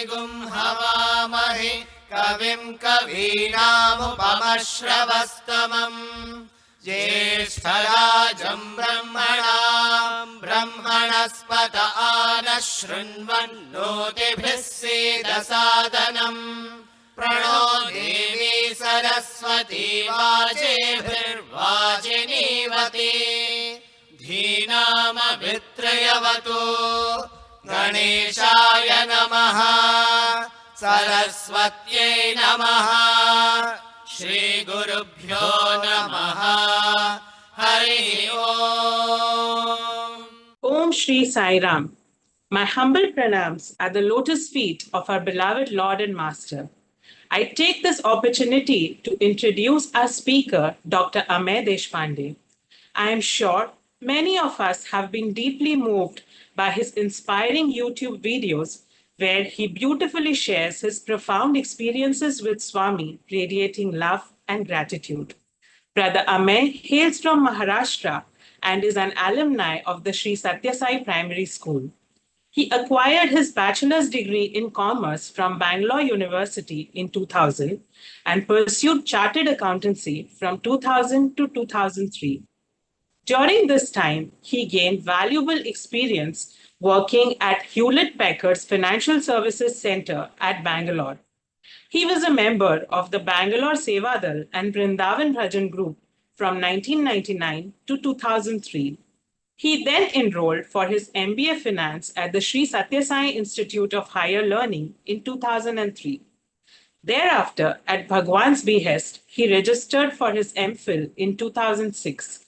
हवामहे कविं कवीनामुपमश्रवस्तमम् ज्येष्ठराजं ब्रह्मणस्पत आनः शृण्वन्नोतिभिः सीदसादनम् प्रणो देवी सरस्वती वाजेभिर्वाजिनीवती धीनामभित्रयवतु गणेशाय नमः सरस्वत्यै नमः श्रीगुरुभ्यो नमः हरि ओम। Om Shri Sai Ram. My humble pranams at the lotus feet of our beloved Lord and Master. I take this opportunity to introduce our speaker, Dr. Amey Deshpande. I am sure many of us have been deeply moved by his inspiring YouTube videos where he beautifully shares his profound experiences with Swami, radiating love and gratitude. Brother Amey hails from Maharashtra and is an alumni of the Sri Sathya Sai Primary School. He acquired his bachelor's degree in commerce from Bangalore University in 2000 and pursued chartered accountancy from 2000 to 2003. During this time, he gained valuable experience working at Hewlett Packard's Financial Services Center at Bangalore. He was a member of the Bangalore Sevadal and Vrindavan Bhajan group from 1999 to 2003. He then enrolled for his MBA Finance at the Sri Sathya Sai Institute of Higher Learning in 2003. Thereafter, at Bhagwan's behest, he registered for his MPhil in 2006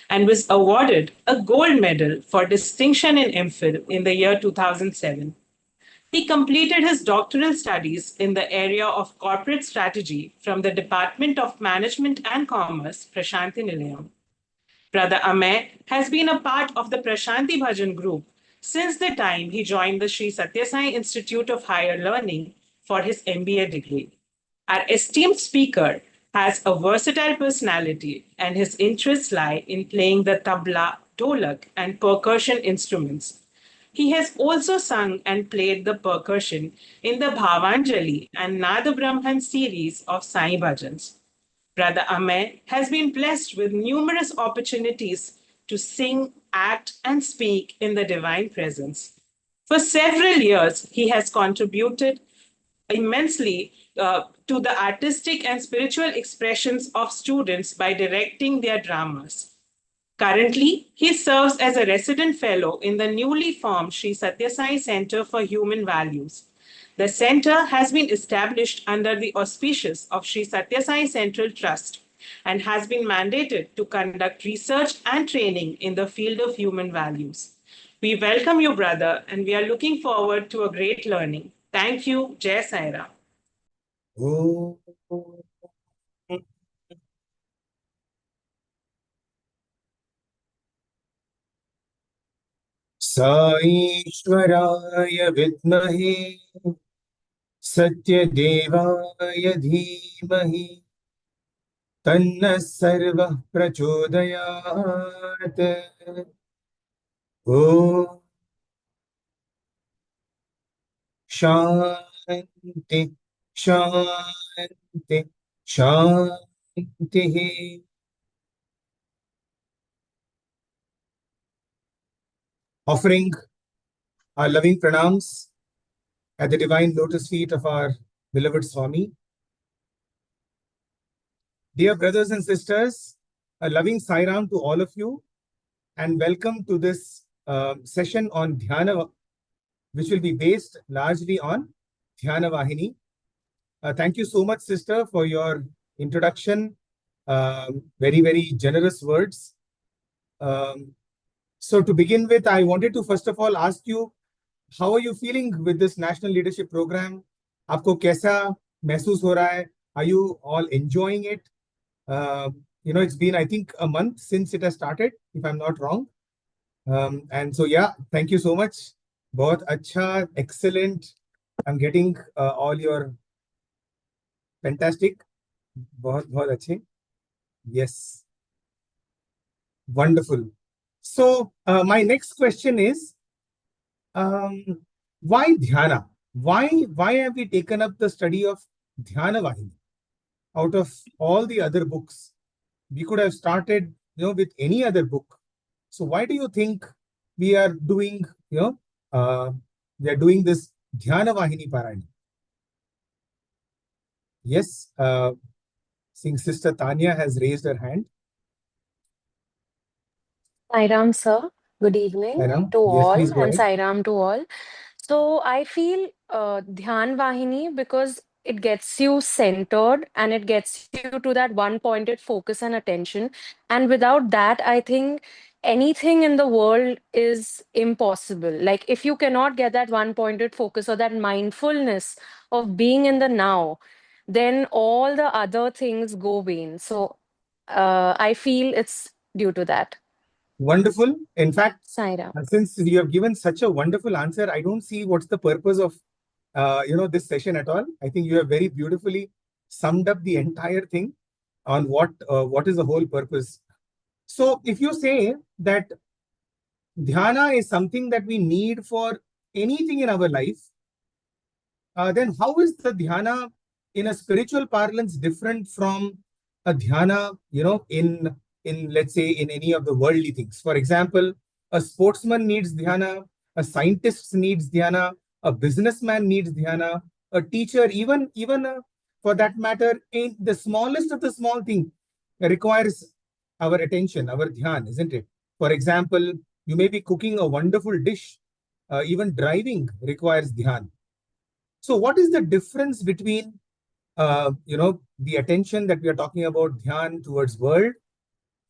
and was awarded a gold medal for distinction in MPhil in the year 2007. He completed his doctoral studies in the area of corporate strategy from the Department of Management and Commerce, Prashanthi Nilayam. Brother Amey has been a part of the Prashanthi Bhajan group since the time he joined the Sri Sathya Sai Institute of Higher Learning for his MBA degree. Our esteemed speaker has a versatile personality and his interests lie in playing the tabla, dholak, and percussion instruments. He has also sung and played the percussion in the Bhavanjali and Nada Brahman series of Sai Bhajans. Brother Amey has been blessed with numerous opportunities to sing, act, and speak in the divine presence. For several years, he has contributed immensely to the artistic and spiritual expressions of students by directing their dramas. Currently, he serves as a resident fellow in the newly formed Sri Sathya Sai Center for Human Values. The center has been established under the auspices of Sri Sathya Sai Central Trust and has been mandated to conduct research and training in the field of human values. We welcome you, brother, and we are looking forward to a great learning. Thank you. Jai Sai Ram. Oh. साईश्वराय विद्महे सत्यदेवाय धीमहि तन्नः सर्वः प्रचोदयात्। ॐ शान्ति शान्ति शान्तिः। Offering our loving pranams at the divine lotus feet of our beloved Swami. Dear brothers and sisters, a loving Sai Ram to all of you, and welcome to this session on Dhyana, which will be based largely on Dhyana Vahini. Thank you so much, sister, for your introduction. Very, very generous words. So to begin with, I wanted to first of all ask you, how are you feeling with this National Leadership Program? आपको कैसा महसूस हो रहा है? Are you all enjoying it? You know, it's been, I think, a month since it has started, if I'm not wrong. And so, yeah, thank you so much. बहुत अच्छा, excellent. I'm getting all your fantastic. बहुत बहुत अच्छे. Yes. Wonderful. So, my next question is, why Dhyana? Why have we taken up the study of Dhyana Vahini out of all the other books? We could have started, with any other book. So why do you think we are doing, we are doing this Dhyana Vahini Parayana? Yes, seeing Sister Tanya has raised her hand. Sairam, sir. Good evening Sairam, to yes, all, please go and ahead. Sairam to all. So I feel Dhyan Vahini because it gets you centered and it gets you to that one-pointed focus and attention. And without that, I think anything in the world is impossible. Like if you cannot get that one-pointed focus or that mindfulness of being in the now, then all the other things go vain. So I feel it's due to that. Wonderful. In fact, Sairam. since you have given such a wonderful answer, I don't see what's the purpose of this session at all. I think you have very beautifully summed up the entire thing on what is the whole purpose. So if you say that dhyana is something that we need for anything in our life, then how is the dhyana in a spiritual parlance different from a dhyana, in let's say in any of the worldly things? For example, a sportsman needs dhyana, a scientist needs dhyana, a businessman needs dhyana, a teacher, even for that matter, in the smallest of the small thing requires our attention, our dhyan, isn't it? For example, you may be cooking a wonderful dish, even driving requires dhyan. So what is the difference between, the attention that we are talking about, dhyan towards world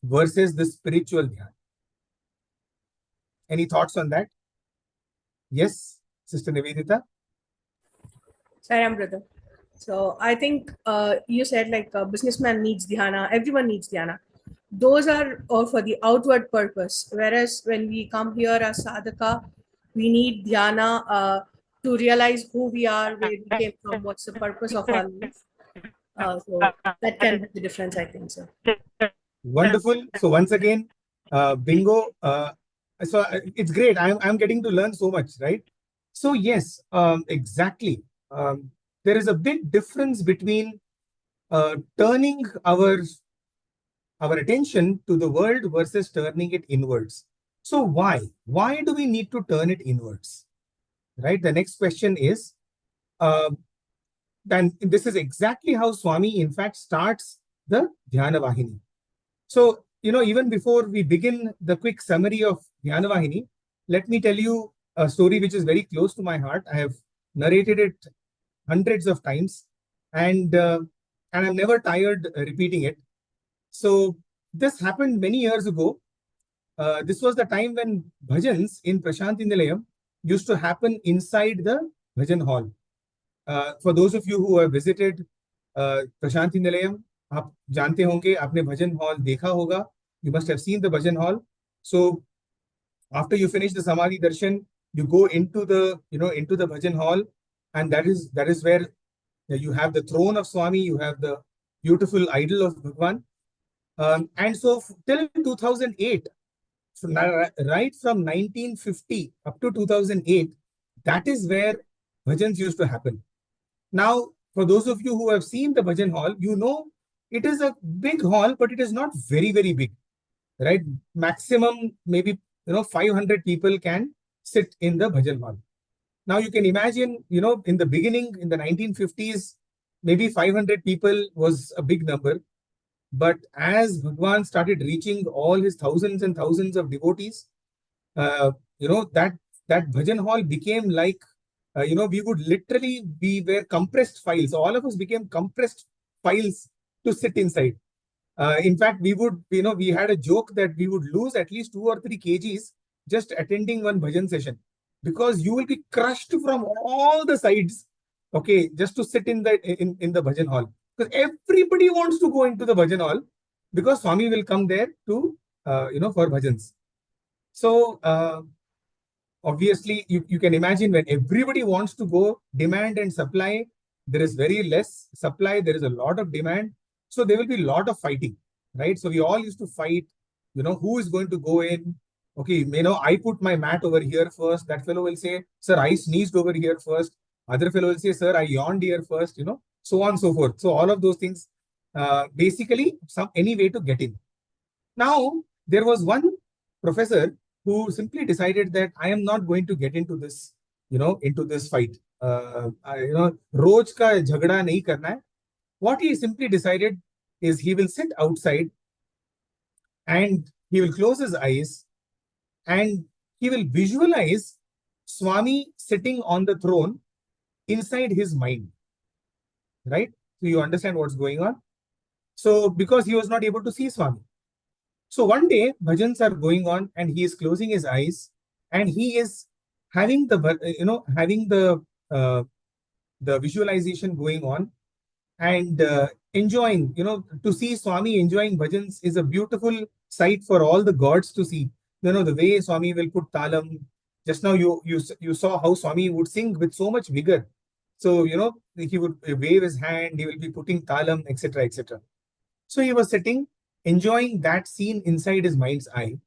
versus the spiritual dhyan? Any thoughts on that? Yes, Sister Nivedita? Saram, brother. So I think you said like a businessman needs dhyana, everyone needs dhyana. Those are all for the outward purpose. Whereas when we come here as sadhaka, we need dhyana to realize who we are, where we came from, what's the purpose of our life. So that can be the difference, I think, sir. Wonderful. So once again, bingo. It's great. I'm getting to learn so much, right? So yes, exactly. There is a big difference between turning our attention to the world versus turning it inwards. So why? Why do we need to turn it inwards? Right? The next question is, then this is exactly how Swami, in fact, starts the Dhyana Vahini. So, even before we begin the quick summary of Dhyana Vahini, let me tell you a story which is very close to my heart. I have narrated it hundreds of times, and I'm never tired repeating it. So this happened many years ago. This was the time when bhajans in Prashanti Nilayam used to happen inside the bhajan hall. For those of you who have visited Prashanti Nilayam, आप जानते होंगे, आपने भजन hall देखा होगा. You must have seen the bhajan hall. So after you finish the samadhi darshan, you go into the bhajan hall, and that is where you have the throne of Swami, you have the beautiful idol of Bhagwan. And so till 2008, right from 1950 up to 2008, that is where bhajans used to happen. Now, for those of you who have seen the bhajan hall, it is a big hall, but it is not very, very big, right? Maximum, maybe, 500 people can sit in the bhajan hall. Now, you can imagine, in the beginning, in the 1950s, maybe 500 people was a big number. But as Bhagwan started reaching all his thousands and thousands of devotees, that bhajan hall became like, we would literally, we were compressed files. All of us became compressed files to sit inside. In fact, we had a joke that we would lose at least 2 or 3 kgs just attending one bhajan session, because you will be crushed from all the sides, okay, just to sit in the bhajan hall. Because everybody wants to go into the bhajan hall, because Swami will come there to, for bhajans. So, obviously, you can imagine when everybody wants to go, demand and supply, there is very less supply, there is a lot of demand. So there will be a lot of fighting, right? So we all used to fight, who is going to go in. Okay, I put my mat over here first. That fellow will say, sir, I sneezed over here first. Other fellow will say, sir, I yawned here first, so on and so forth. So all of those things, basically any way to get in. Now, there was one professor who simply decided that I am not going to get into this, into this fight. Roj ka jhagda nahi karna hai. What he simply decided is he will sit outside and he will close his eyes and he will visualize Swami sitting on the throne inside his mind. Right? So you understand what's going on? So because he was not able to see Swami. So one day, bhajans are going on and he is closing his eyes and he is having the visualization going on and enjoying, to see Swami enjoying bhajans is a beautiful sight for all the gods to see. The way Swami will put talam. Just now you saw how Swami would sing with so much vigor. So, he would wave his hand, he will be putting talam, etc., etc. So he was sitting, enjoying that scene inside his mind's eye.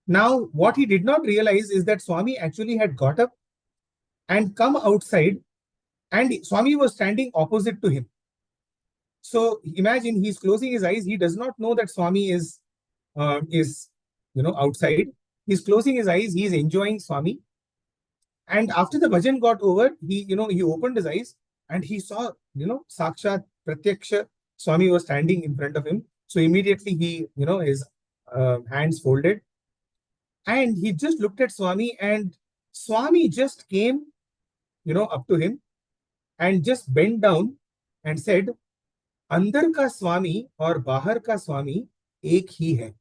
Now, what he did not realize is that Swami actually had got up and come outside and Swami was standing opposite to him. So imagine he's closing his eyes. He does not know that Swami is outside. He's closing his eyes. He's enjoying Swami. And after the bhajan got over, he opened his eyes and he saw, Sakshat Pratyaksha, Swami was standing in front of him. So immediately he, his hands folded and he just looked at Swami and Swami just came, up to him and just bent down and said, Andar ka Swami or Bahar ka Swami ek hi hai.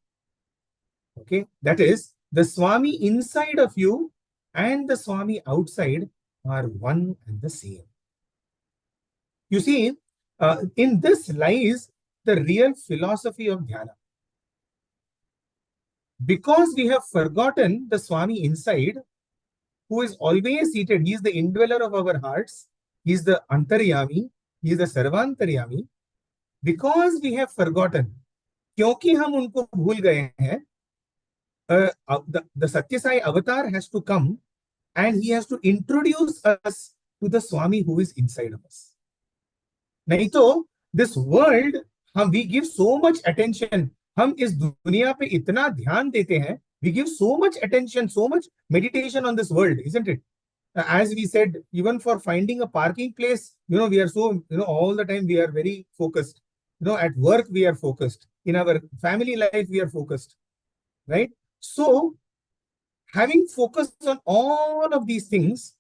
Okay, that is, the Swami inside of you and the Swami outside are one and the same. You see, in this lies the real philosophy of Dhyana. Because we have forgotten the Swami inside, who is always seated, he is the indweller of our hearts, he is the Antaryami, he is the Sarvantaryami. Because we have forgotten, क्योंकि हम उनको भूल गए हैं, the Sathya Sai avatar has to come and he has to introduce us to the Swami who is inside of us. नहीं तो this world, we give so much attention, हम इस दुनिया पे इतना ध्यान देते हैं, we give so much attention, so much meditation on this world, isn't it? As we said, even for finding a parking place, we are so, all the time we are very focused. At work we are focused. In our family life we are focused, right? So, having focused on all of these things,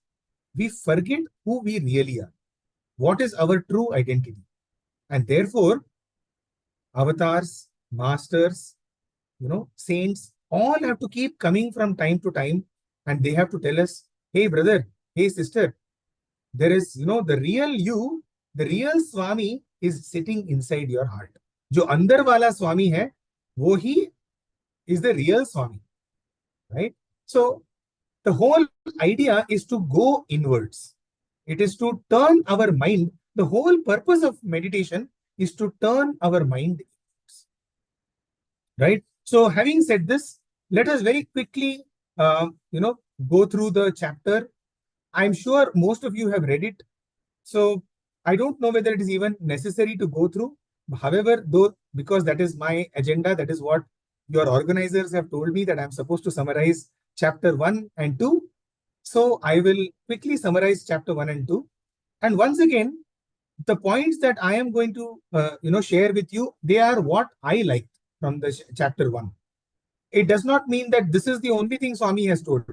we forget who we really are. What is our true identity? And therefore, avatars, masters, saints, all have to keep coming from time to time and they have to tell us, hey brother, hey sister, there is, the real you, the real Swami is sitting inside your heart. Jo andar wala Swami hai, wo hi is the real Swami, right? So the whole idea is to go inwards. It is to turn our mind. The whole purpose of meditation is to turn our mind inwards, right? So having said this, let us very quickly, go through the chapter. I'm sure most of you have read it. So I don't know whether it is even necessary to go through. However, though, because that is my agenda, that is what your organizers have told me that I'm supposed to summarize chapter 1 and 2. So I will quickly summarize chapter 1 and 2. And once again, the points that I am going to, share with you, they are what I liked from the chapter 1. It does not mean that this is the only thing Swami has told.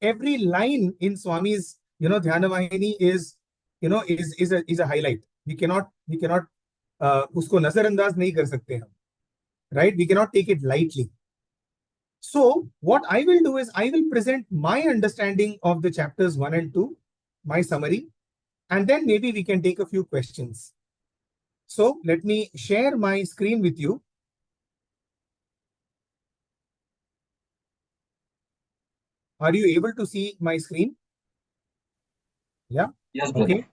Every line in Swami's, Dhyana Vahini is a highlight. We cannot usko nazarandaz nahi kar sakte hum, right? We cannot take it lightly. So what I will do is I will present my understanding of the chapters 1 and 2, my summary, and then maybe we can take a few questions. So let me share my screen with you. Are you able to see my screen? Yeah. Yes, brother. Okay.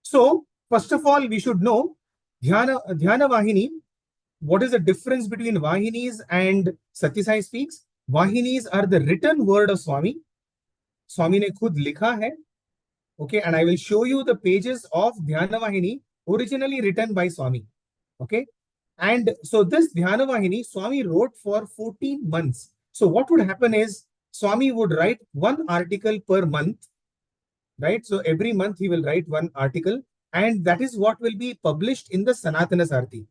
So first of all, we should know Dhyana Vahini. What is the difference between Vahinis and Sathya Sai speaks? Vahinis are the written word of Swami. Swami ने खुद लिखा है Okay, and I will show you the pages of Dhyana Vahini originally written by Swami. Okay, and so this Dhyana Vahini Swami wrote for 14 months. So what would happen is Swami would write one article per month, right? So every month he will write one article, and that is what will be published in the Sanatana Sarthi.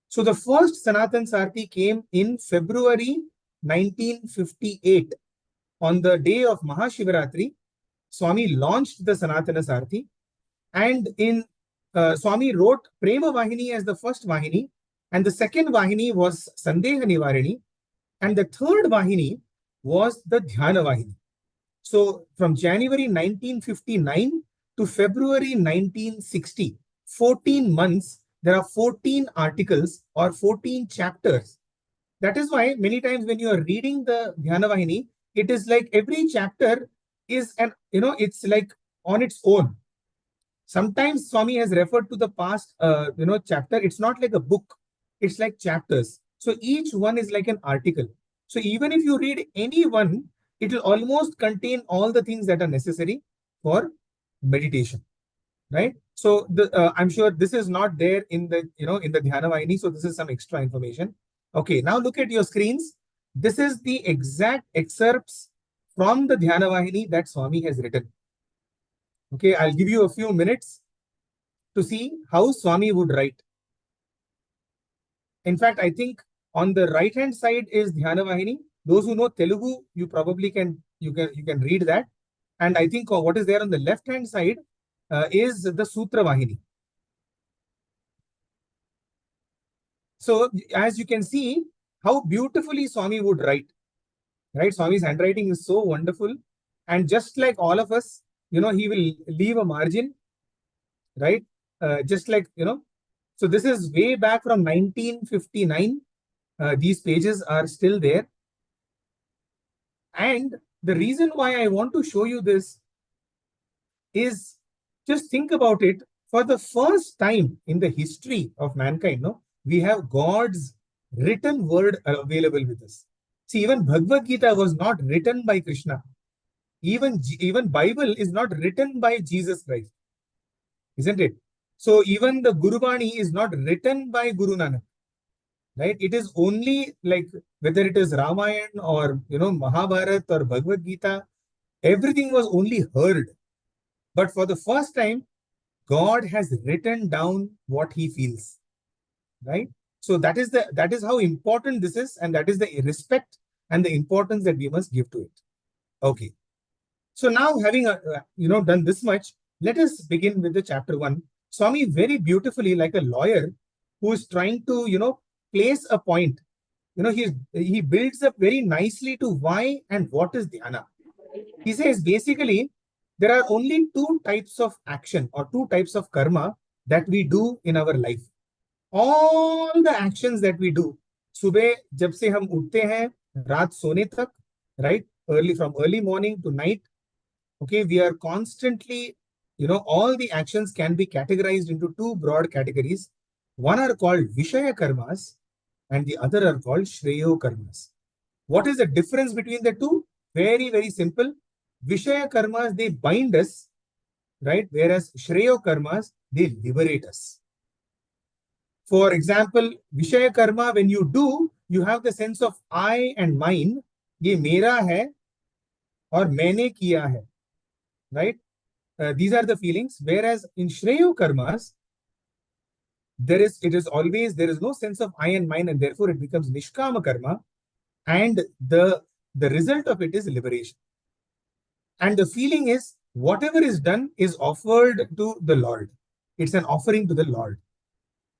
So the first Sanatana Sarthi came in February 1958. On the day of Mahashivaratri, Swami launched the Sanatana Sarthi, and in Swami wrote Prema Vahini as the first Vahini, and the second Vahini was Sandeha Nivarini, and the third Vahini was the Dhyana Vahini. So from January 1959 to February 1960, 14 months, there are 14 articles or 14 chapters. That is why many times when you are reading the Dhyana Vahini, it is like every chapter is it's like on its own. Sometimes Swami has referred to the past, chapter. It's not like a book. It's like chapters. So each one is like an article. So even if you read any one, it will almost contain all the things that are necessary for meditation, right? So I'm sure this is not there in the in the Dhyana Vahini. So this is some extra information. Okay, now look at your screens. This is the exact excerpts from the Dhyana Vahini that Swami has written. Okay, I'll give you a few minutes to see how Swami would write. In fact, I think on the right hand side is Dhyana Vahini. Those who know Telugu, you probably can read that. And I think what is there on the left hand side is the Sutra Vahini. So as you can see how beautifully Swami would write, right? Swami's handwriting is so wonderful, and just like all of us, he will leave a margin, right? Just like so this is way back from 1959. These pages are still there. And the reason why I want to show you this is, just think about it. For the first time in the history of mankind, we have God's written word available with us. See, even Bhagavad Gita was not written by Krishna. Even Bible is not written by Jesus Christ, isn't it? So even the Gurubani is not written by Guru Nanak, right? It is only like whether it is Ramayana or Mahabharata or Bhagavad Gita, everything was only heard. But for the first time, God has written down what he feels, right? So that is how important this is, and that is the respect and the importance that we must give to it. Okay. So now, having done this much, let us begin with the chapter 1. Swami very beautifully, like a lawyer who is trying to place a point. He builds up very nicely to why and what is dhyana. He says basically there are only two types of action or two types of karma that we do in our life. All the actions that we do, सुबह जब से हम उठते हैं रात सोने तक, right? From early morning to night. Okay, we are constantly, all the actions can be categorized into two broad categories. One are called Vishaya karmas and the other are called Shreyo karmas. What is the difference between the two? Very, very simple. Vishaya karmas, they bind us, right? Whereas Shreyo karmas, they liberate us. For example, Vishaya karma, when you do, you have the sense of I and mine. Ye mera hai aur maine kiya hai, right? These are the feelings. Whereas in Shreyo karmas, there is no sense of I and mine, and therefore it becomes Nishkama karma, and the result of it is liberation. And the feeling is whatever is done is offered to the Lord. It's an offering to the Lord.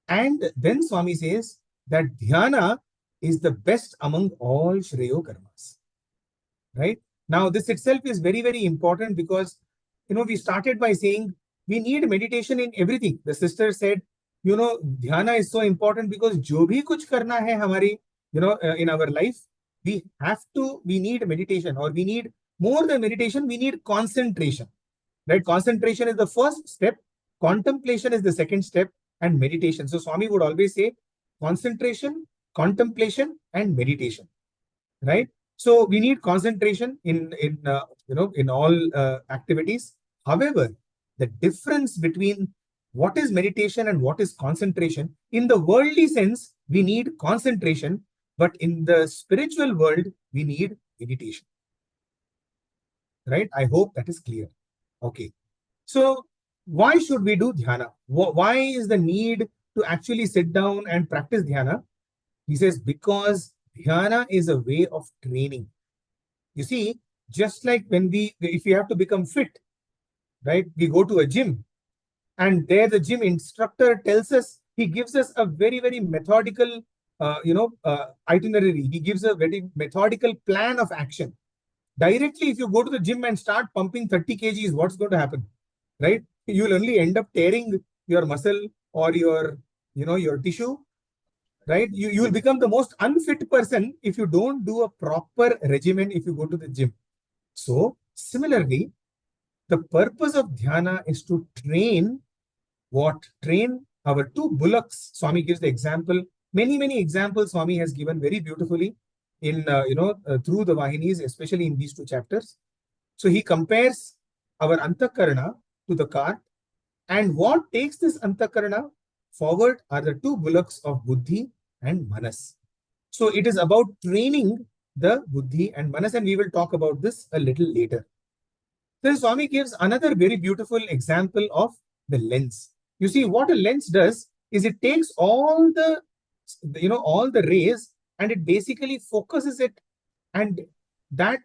And then Swami says that dhyana is the best among all Shreyo karmas. Right? Now, this itself is very, very important because, we started by saying we need meditation in everything. The sister said, dhyana is so important because jo bhi kuch karna hai hamari, in our life, we need meditation, or we need more than meditation, we need concentration. Right? Concentration is the first step. Contemplation is the second step. And meditation. So Swami would always say concentration, contemplation, and meditation, right? So we need concentration in all activities. However, the difference between what is meditation and what is concentration. In the worldly sense, we need concentration, but in the spiritual world, we need meditation. Right? I hope that is clear. Okay. So why should we do dhyana? Why is the need to actually sit down and practice dhyana? He says, because dhyana is a way of training. You see, just like if we have to become fit, right? We go to a gym, and there the gym instructor tells us, he gives us a very, very methodical, itinerary. He gives a very methodical plan of action. Directly, if you go to the gym and start pumping 30 kgs, what's going to happen? Right? You'll only end up tearing your muscle or your tissue. Right? You will become the most unfit person if you don't do a proper regimen if you go to the gym. So, similarly, the purpose of dhyana is to train what? Train our two bullocks. Swami gives the example. Many, many examples Swami has given very beautifully in, through the Vahinis, especially in these two chapters. So he compares our antakarana to the cart, and what takes this antakarana forward are the two bullocks of buddhi and manas. So it is about training the buddhi and manas, and we will talk about this a little later. Then Swami gives another very beautiful example of the lens. You see, what a lens does is it takes all the rays and it basically focuses it, and that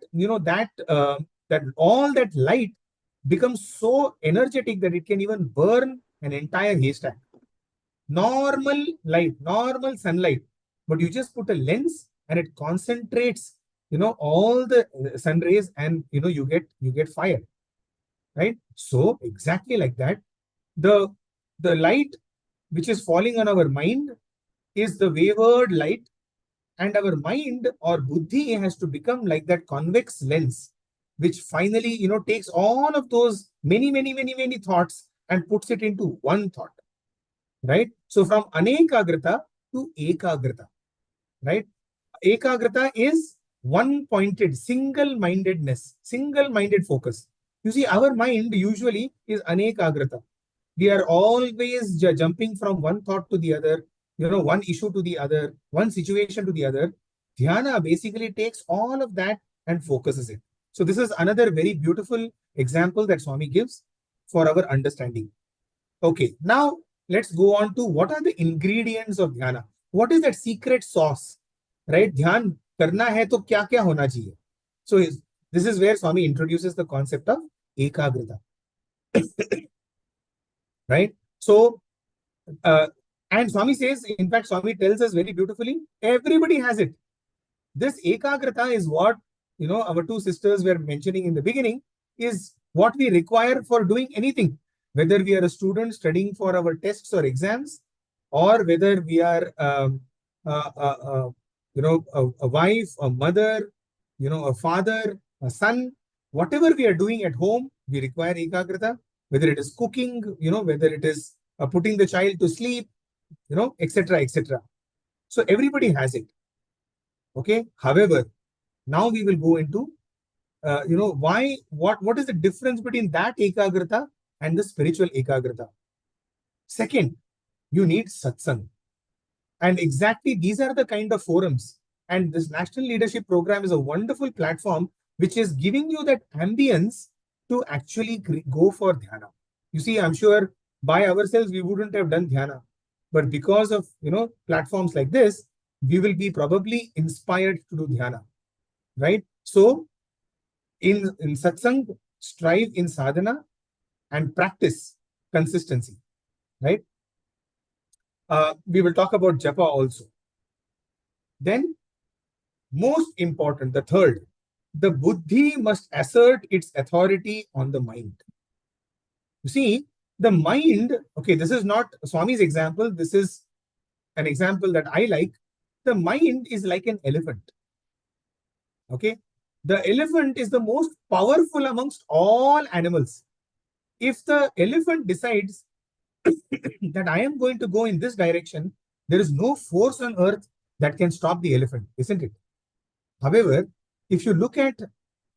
all that light becomes so energetic that it can even burn an entire haystack. Normal light, normal sunlight, but you just put a lens and it concentrates, all the sun rays, and you get fire, right? So exactly like that, the light which is falling on our mind is the wayward light, and our mind or buddhi has to become like that convex lens, which finally, takes all of those many thoughts and puts it into one thought, right? So from anekagrata to ekagrata, right? Ekagrata is one-pointed, single-mindedness, single-minded focus. You see, our mind usually is anekagrata. We are always jumping from one thought to the other, one issue to the other, one situation to the other. Dhyana basically takes all of that and focuses it. So this is another very beautiful example that Swami gives for our understanding. Okay, now let's go on to what are the ingredients of dhyana. What is that secret sauce, right? Dhyan karna hai to kya kya hona chahiye. So this is where Swami introduces the concept of ekagrata. Right? So, and Swami says, in fact, Swami tells us very beautifully, everybody has it. This ekagrata is what, our two sisters were mentioning in the beginning, is what we require for doing anything. Whether we are a student studying for our tests or exams, or whether we are, a wife, a mother, a father, a son, whatever we are doing at home, we require ekagrata. Whether it is cooking, whether it is putting the child to sleep, etc., etc. So everybody has it. Okay. However, now we will go into, what is the difference between that ekagrata and the spiritual ekagrata? Second, you need satsang. And exactly these are the kind of forums. And this National Leadership Program is a wonderful platform which is giving you that ambience to actually go for dhyana. You see, I'm sure by ourselves we wouldn't have done dhyana, but because of platforms like this, we will be probably inspired to do dhyana, right? So in satsang, strive in sadhana and practice consistency, right? We will talk about japa also. Then, most important, the third, the buddhi must assert its authority on the mind. You see, the mind, okay, this is not Swami's example. This is an example that I like. The mind is like an elephant. Okay. The elephant is the most powerful amongst all animals. If the elephant decides that I am going to go in this direction, there is no force on earth that can stop the elephant, isn't it? However, if you look at,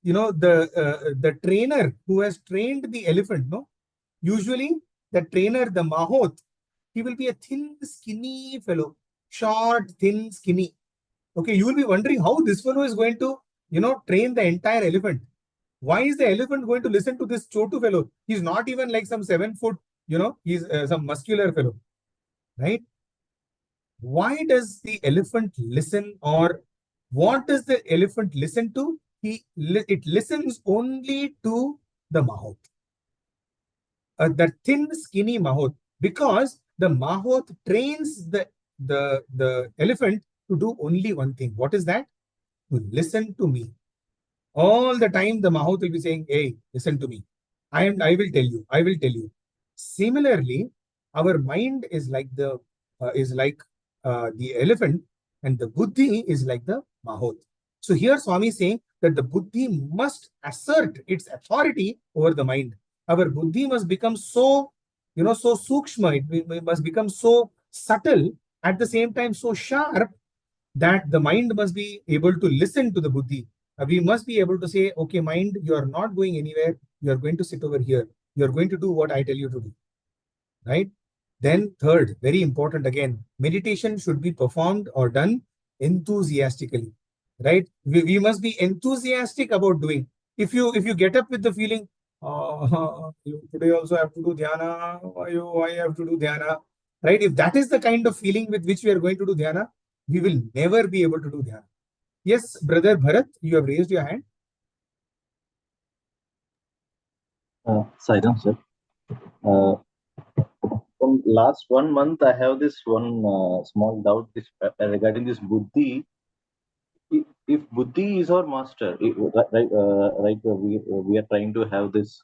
the trainer who has trained the elephant, Usually, the trainer, the mahot, he will be a thin, skinny fellow, short, thin, skinny. Okay, you will be wondering how this fellow is going to, train the entire elephant. Why is the elephant going to listen to this chotu fellow? He's not even like some 7 foot, he's some muscular fellow, right? Why does the elephant listen, or what does the elephant listen to? It listens only to the mahot, the thin, skinny mahot, because the mahot trains the elephant to do only one thing. What is that? To listen to me. All the time, the mahot will be saying, "Hey, listen to me. I will tell you. I will tell you." Similarly, our mind is like the elephant, and the buddhi is like the mahot. So here, Swami is saying that the buddhi must assert its authority over the mind. Our buddhi must become so, so sukshma. It must become so subtle, at the same time so sharp, that the mind must be able to listen to the buddhi. We must be able to say, okay, mind, you are not going anywhere. You are going to sit over here. You are going to do what I tell you to do. Right? Then third, very important again, meditation should be performed or done enthusiastically. Right? We must be enthusiastic about doing. If you get up with the feeling, today also have to do dhyana, why have to do dhyana? Right? If that is the kind of feeling with which we are going to do dhyana, we will never be able to do dhyana. Yes, brother Bharat, you have raised your hand. Sairam, sir. From last 1 month, I have this one small doubt regarding this buddhi. If buddhi is our master, we are trying to have this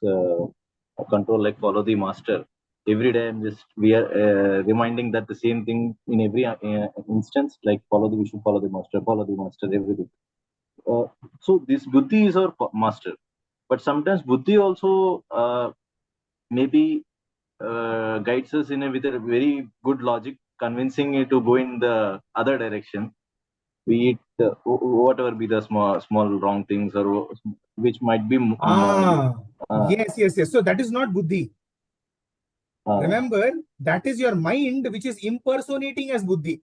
control, like follow the master. Every day, we are reminding that the same thing in every instance, like we should follow the master, everything. So this buddhi is our master, but sometimes buddhi also maybe guides us with a very good logic, convincing you to go in the other direction. Be it whatever be the small wrong things, or which might be Yes. So that is not buddhi. Remember, that is your mind which is impersonating as buddhi.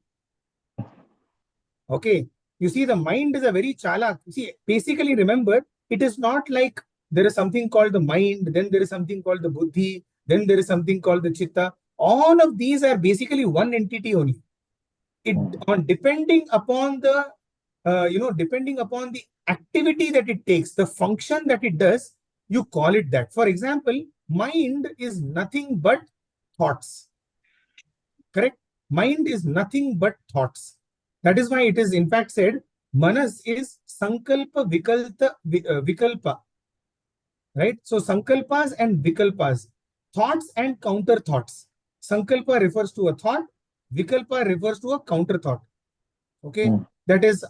Okay. You see, the mind is a very chalak. See, basically, remember, it is not like there is something called the mind, then there is something called the buddhi, then there is something called the chitta. All of these are basically one entity only. Depending upon the activity that it takes, the function that it does, you call it that. For example, mind is nothing but thoughts. Correct? Mind is nothing but thoughts. That is why it is in fact said, manas is sankalpa vikalpa. Right? So sankalpas and vikalpas, thoughts and counter thoughts. Sankalpa refers to a thought, vikalpa refers to a counter thought. Okay? That is,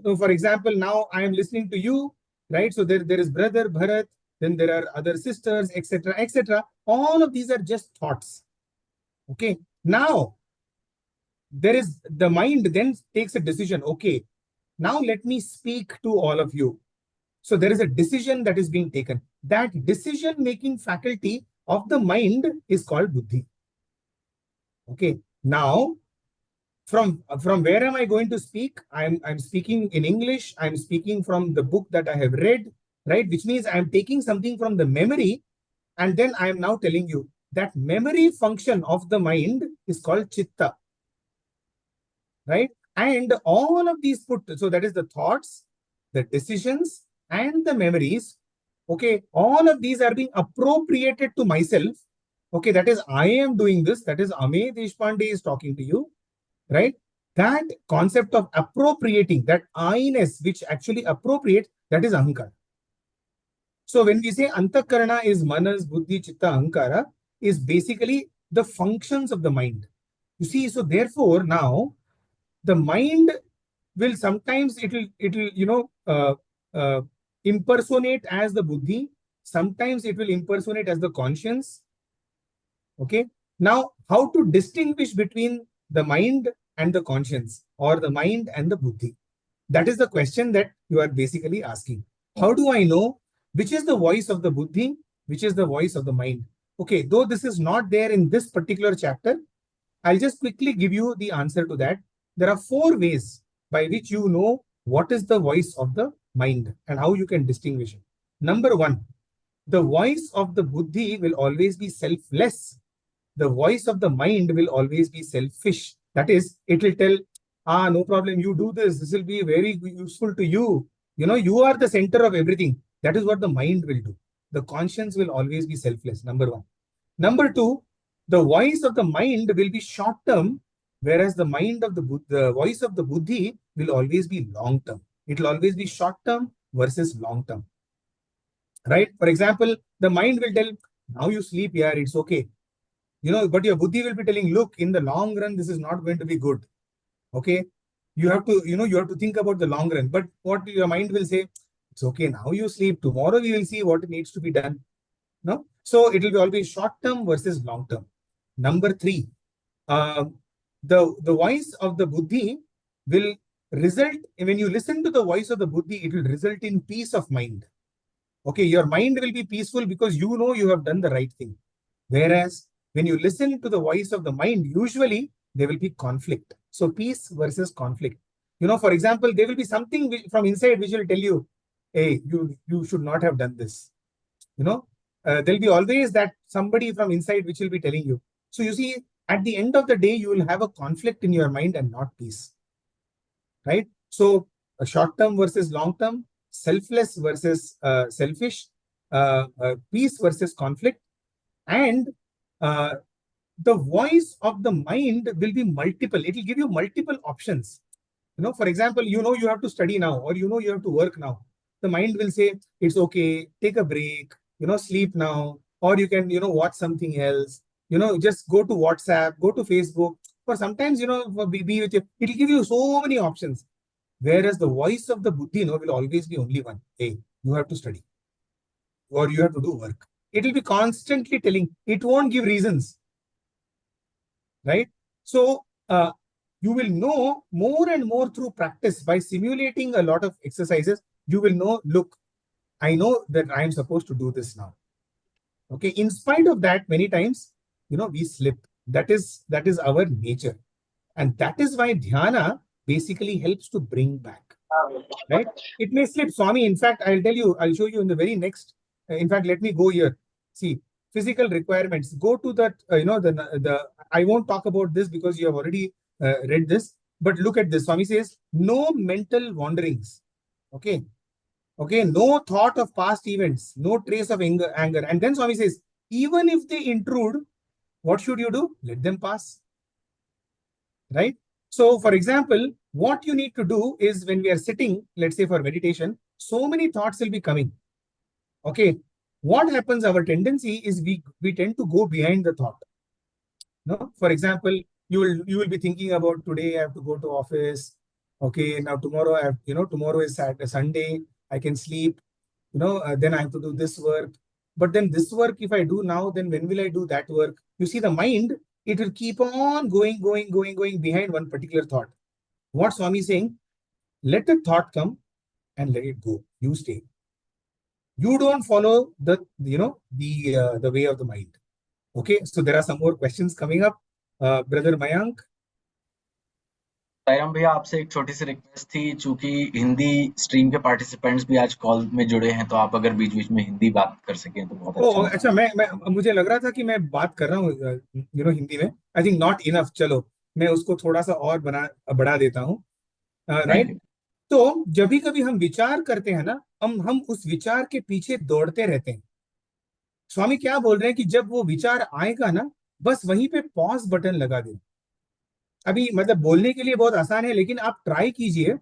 for example, now I am listening to you, right? So there is brother Bharat, then there are other sisters, etc., etc. All of these are just thoughts. Okay? Now, there is the mind then takes a decision. Okay, now let me speak to all of you. So there is a decision that is being taken. That decision-making faculty of the mind is called buddhi. Okay, now from where am I going to speak? I'm speaking in English. I'm speaking from the book that I have read, right? Which means I'm taking something from the memory, and then I am now telling you that memory function of the mind is called chitta. Right? And all of these so that is the thoughts, the decisions, and the memories. Okay, all of these are being appropriated to myself. Okay, that is, I am doing this. That is, Amey Deshpande is talking to you. Right? That concept of appropriating, that I-ness which actually appropriate, that is ahankara. So when we say antakarana is manas, buddhi, chitta, ahankara, is basically the functions of the mind. You see, so therefore now, the mind will sometimes impersonate as the buddhi. Sometimes it will impersonate as the conscience. Okay. Now, how to distinguish between the mind and the conscience, or the mind and the buddhi? That is the question that you are basically asking. How do I know which is the voice of the buddhi, which is the voice of the mind? Okay, though this is not there in this particular chapter, I'll just quickly give you the answer to that. There are 4 ways by which you know what is the voice of the mind and how you can distinguish it. Number 1, the voice of the buddhi will always be selfless. The voice of the mind will always be selfish. That is, it will tell, no problem, you do this. This will be very useful to you. You know, you are the center of everything. That is what the mind will do. The conscience will always be selfless, number 1. Number 2, the voice of the mind will be short term, whereas the voice of the buddhi will always be long term. It will always be short term versus long term. Right? For example, the mind will tell, now you sleep, yeah, it's okay. You know, but your buddhi will be telling, look, in the long run, this is not going to be good. Okay? You have to, you have to think about the long run. But what your mind will say, it's okay, now you sleep. Tomorrow we will see what needs to be done. No? So it will be always short term versus long term. Number 3, the voice of the buddhi will result, when you listen to the voice of the buddhi, it will result in peace of mind. Okay, your mind will be peaceful because you know you have done the right thing. Whereas when you listen to the voice of the mind, usually there will be conflict. So peace versus conflict. You know, for example, there will be something from inside which will tell you, hey, you should not have done this. You know, there'll be always that somebody from inside which will be telling you. So you see, at the end of the day, you will have a conflict in your mind and not peace. Right? So a short term versus long term, selfless versus selfish, peace versus conflict, and the voice of the mind will be multiple. It will give you multiple options. You know, for example, you know you have to study now, or you know you have to work now. The mind will say, it's okay, take a break, sleep now, or you can, watch something else, just go to WhatsApp, go to Facebook. For sometimes, be with you. It will give you so many options. Whereas the voice of the buddhi, will always be only one. Hey, you have to study, or you have to do work. It will be constantly telling. It won't give reasons. Right? So, you will know more and more through practice by simulating a lot of exercises. You will know, look, I know that I am supposed to do this now. Okay. In spite of that, many times, we slip. That is our nature. And that is why Dhyana basically helps to bring back. Right? It may slip. Swami, in fact, I'll show you in the very next. In fact, let me go here. See, physical requirements. Go to that, I won't talk about this because you have already read this. But look at this. Swami says, no mental wanderings. Okay. Okay. No thought of past events. No trace of anger. And then Swami says, even if they intrude, what should you do? Let them pass. Right? So, for example, what you need to do is when we are sitting, let's say for meditation, so many thoughts will be coming. Okay. What happens, our tendency is we tend to go behind the thought. No? For example, you will be thinking about, today I have to go to office. Okay. Now tomorrow tomorrow is Sunday. I can sleep. Then I have to do this work. But then this work, if I do now, then when will I do that work? You see, the mind, it will keep on going behind one particular thought. What Swami is saying, let the thought come and let it go. You stay. You don't follow the way of the mind. Okay, so there are some more questions coming up. Brother Mayank. Sairam भैया, आपसे एक छोटी सी request थी, चूंकि Hindi stream के participants भी आज call में जुड़े हैं, तो आप अगर बीच बीच में हिंदी बात कर सकें तो बहुत अच्छा। अच्छा, मैं मुझे लग रहा था कि मैं बात कर रहा हूँ हिंदी में। I think not enough. चलो मैं उसको थोड़ा सा और बढ़ा देता हूँ। राइट? तो जब भी कभी हम विचार करते हैं ना, हम उस विचार के पीछे दौड़ते रहते हैं। स्वामी क्या बोल रहे हैं कि जब वो विचार आएगा ना, बस वहीं पे पॉज बटन लगा दें। अभी मतलब बोलने के लिए बहुत आसान है, लेकिन आप ट्राई कीजिए।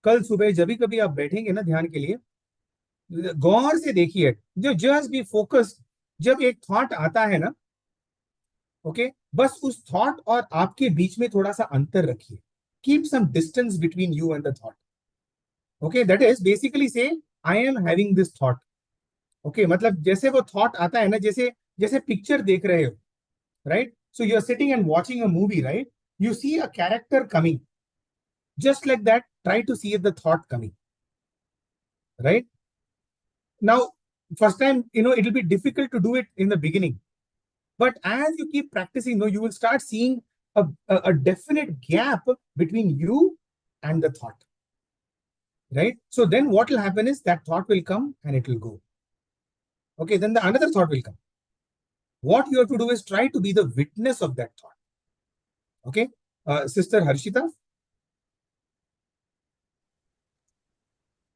कल सुबह जब भी कभी आप बैठेंगे ना ध्यान के लिए, गौर से देखिए, जो जस्ट बी फोकस्ड। जब एक थॉट आता है ना, ओके, बस उस थॉट और आपके बीच में थोड़ा सा अंतर रखिए। Keep some distance between you and the thought. Okay, that is basically say I am having this thought. Okay, मतलब जैसे वो थॉट आता है ना, जैसे पिक्चर देख रहे हो, right? So you are sitting and watching a movie, right? You see a character coming. Just like that, try to see the thought coming. Right? Now, first time, it will be difficult to do it in the beginning. But as you keep practicing, no, you will start seeing a definite gap between you and the thought. Right? So then what will happen is that thought will come and it will go. Okay, then another thought will come. What you have to do is try to be the witness of that thought. Okay, Sister Harshita.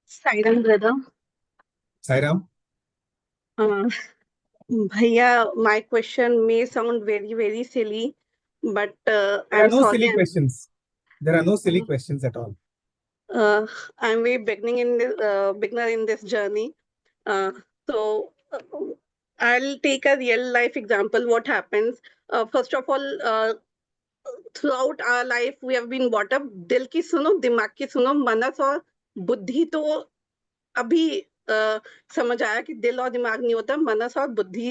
Sairam brother. Sairam. Bhaiya, my question may sound very, very silly, but There are I'm no sorry. silly questions. There are no silly questions at all. I'm very beginner in this journey. So I'll take a real life example. What happens? First of all, throughout our life, we have been brought up. दिल की सुनो, दिमाग की सुनो, मनस और बुद्धि तो अभी समझ आया कि दिल और दिमाग नहीं होता, मनस और बुद्धि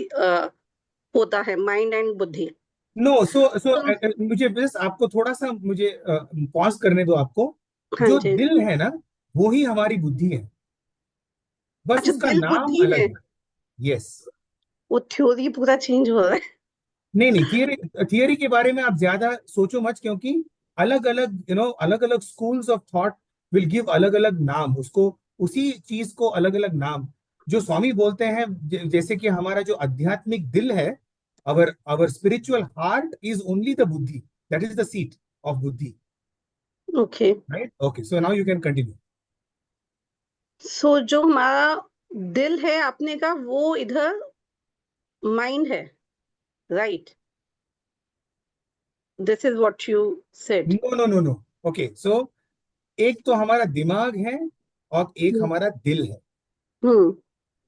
होता है, माइंड एंड बुद्धि. नो सो मुझे बस आपको थोड़ा सा मुझे पॉज करने दो आपको. जो दिल है ना, वो ही हमारी बुद्धि है, बस अच्छा, उसका दिल नाम बुद्धि अलग है. है. यस. वो थ्योरी पूरा चेंज हो रहा है. नहीं, थियरी के बारे में आप ज्यादा सोचो मत, क्योंकि अलग अलग अलग अलग schools of thought will give अलग अलग नाम उसको, उसी चीज को अलग अलग नाम. जो स्वामी बोलते हैं, जैसे कि हमारा जो आध्यात्मिक दिल है, our spiritual heart is only the buddhi, that is the seat of buddhi. Okay. Right? Okay, so now you can continue. So जो हमारा दिल है अपने का, वो इधर माइंड है, right? This is what you said. No. Okay, so एक तो हमारा दिमाग है और एक हमारा दिल है.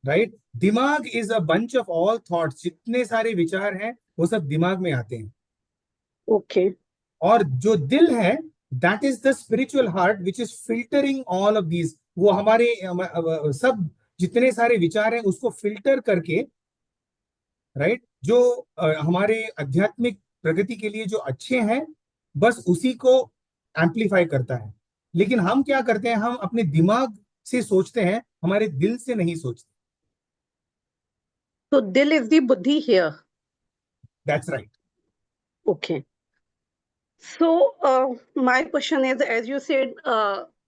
राइट? दिमाग is a bunch of all thoughts. जितने सारे विचार हैं वो सब दिमाग में आते हैं. ओके. और जो दिल है, that is the spiritual heart which is filtering all of these. वो हमारे सब जितने सारे विचार हैं उसको फिल्टर करके, राइट, जो हमारे आध्यात्मिक प्रगति के लिए जो अच्छे हैं, बस उसी को एम्पलीफाई करता है. लेकिन हम क्या करते हैं, हम अपने दिमाग से सोचते हैं, हमारे दिल से नहीं सोचते. So dil is the buddhi here. That's right. Okay. So my question is, as you said,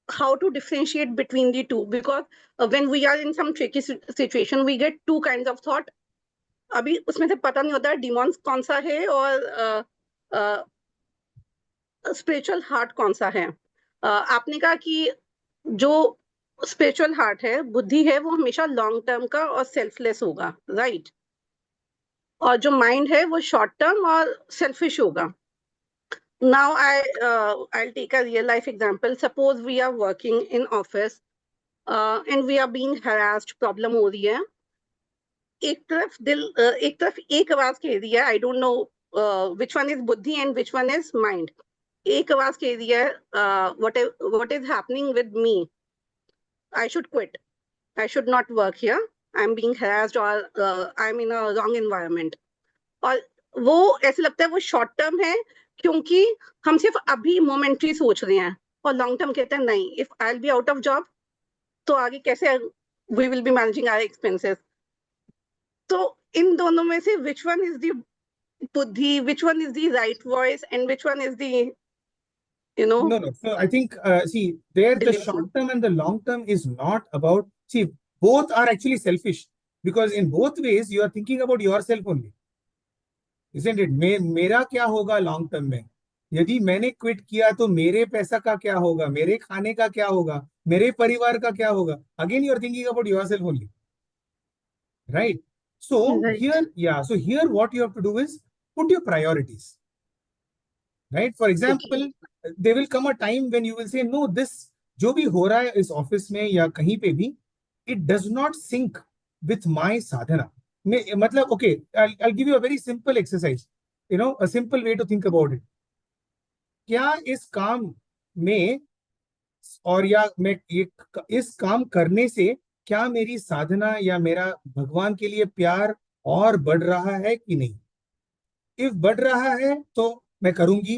how to differentiate between the two? Because when we are in some tricky situation, we get two kinds of thought. अभी उसमें से पता नहीं होता डिमॉन्स कौन सा है और स्पिरिचुअल हार्ट कौन सा है. आपने कहा कि जो स्पिरिचुअल हार्ट है, बुद्धि है, वो हमेशा लॉन्ग टर्म का और सेल्फलेस होगा, राइट? और जो माइंड है वो शॉर्ट टर्म और सेल्फिश होगा. Now I'll take a real life example. Suppose we are working in office and we are being harassed, problem हो रही है. एक तरफ एक आवाज कह रही है, I don't know which one is बुद्धि and which one is mind. एक आवाज कह रही है, what is happening with me? I should quit. I should not work here. I'm being harassed or I'm in a wrong environment. और वो ऐसे लगता है वो शॉर्ट टर्म है, क्योंकि हम सिर्फ अभी मोमेंटरी सोच रहे हैं, और लॉन्ग टर्म कहते हैं नहीं, if I will be out of job तो आगे कैसे we will be managing our expenses. तो इन दोनों में से विच वन इज द बुद्धि, which one is the right voice and which one is the No. So I think, see, there the short term and the long term is not about, see, both are actually selfish, because in both ways you are thinking about yourself only. Isn't it? मेरा क्या होगा long term में? यदि मैंने quit किया तो मेरे पैसा का क्या होगा, मेरे खाने का क्या होगा, मेरे परिवार का क्या होगा? Again you are thinking about yourself only, right? So here what you have to do is put your priorities, right? For example, there will come a time when you will say, no, this जो भी हो रहा है इस office में या कहीं पे भी, it does not sync with my sadhana. मतलब, okay, I'll give you a very simple exercise, a simple way to think about it. क्या इस काम में और या मैं इस काम करने से क्या मेरी साधना या मेरा भगवान के लिए प्यार और बढ़ रहा है कि नहीं? इफ बढ़ रहा है तो मैं करूंगी,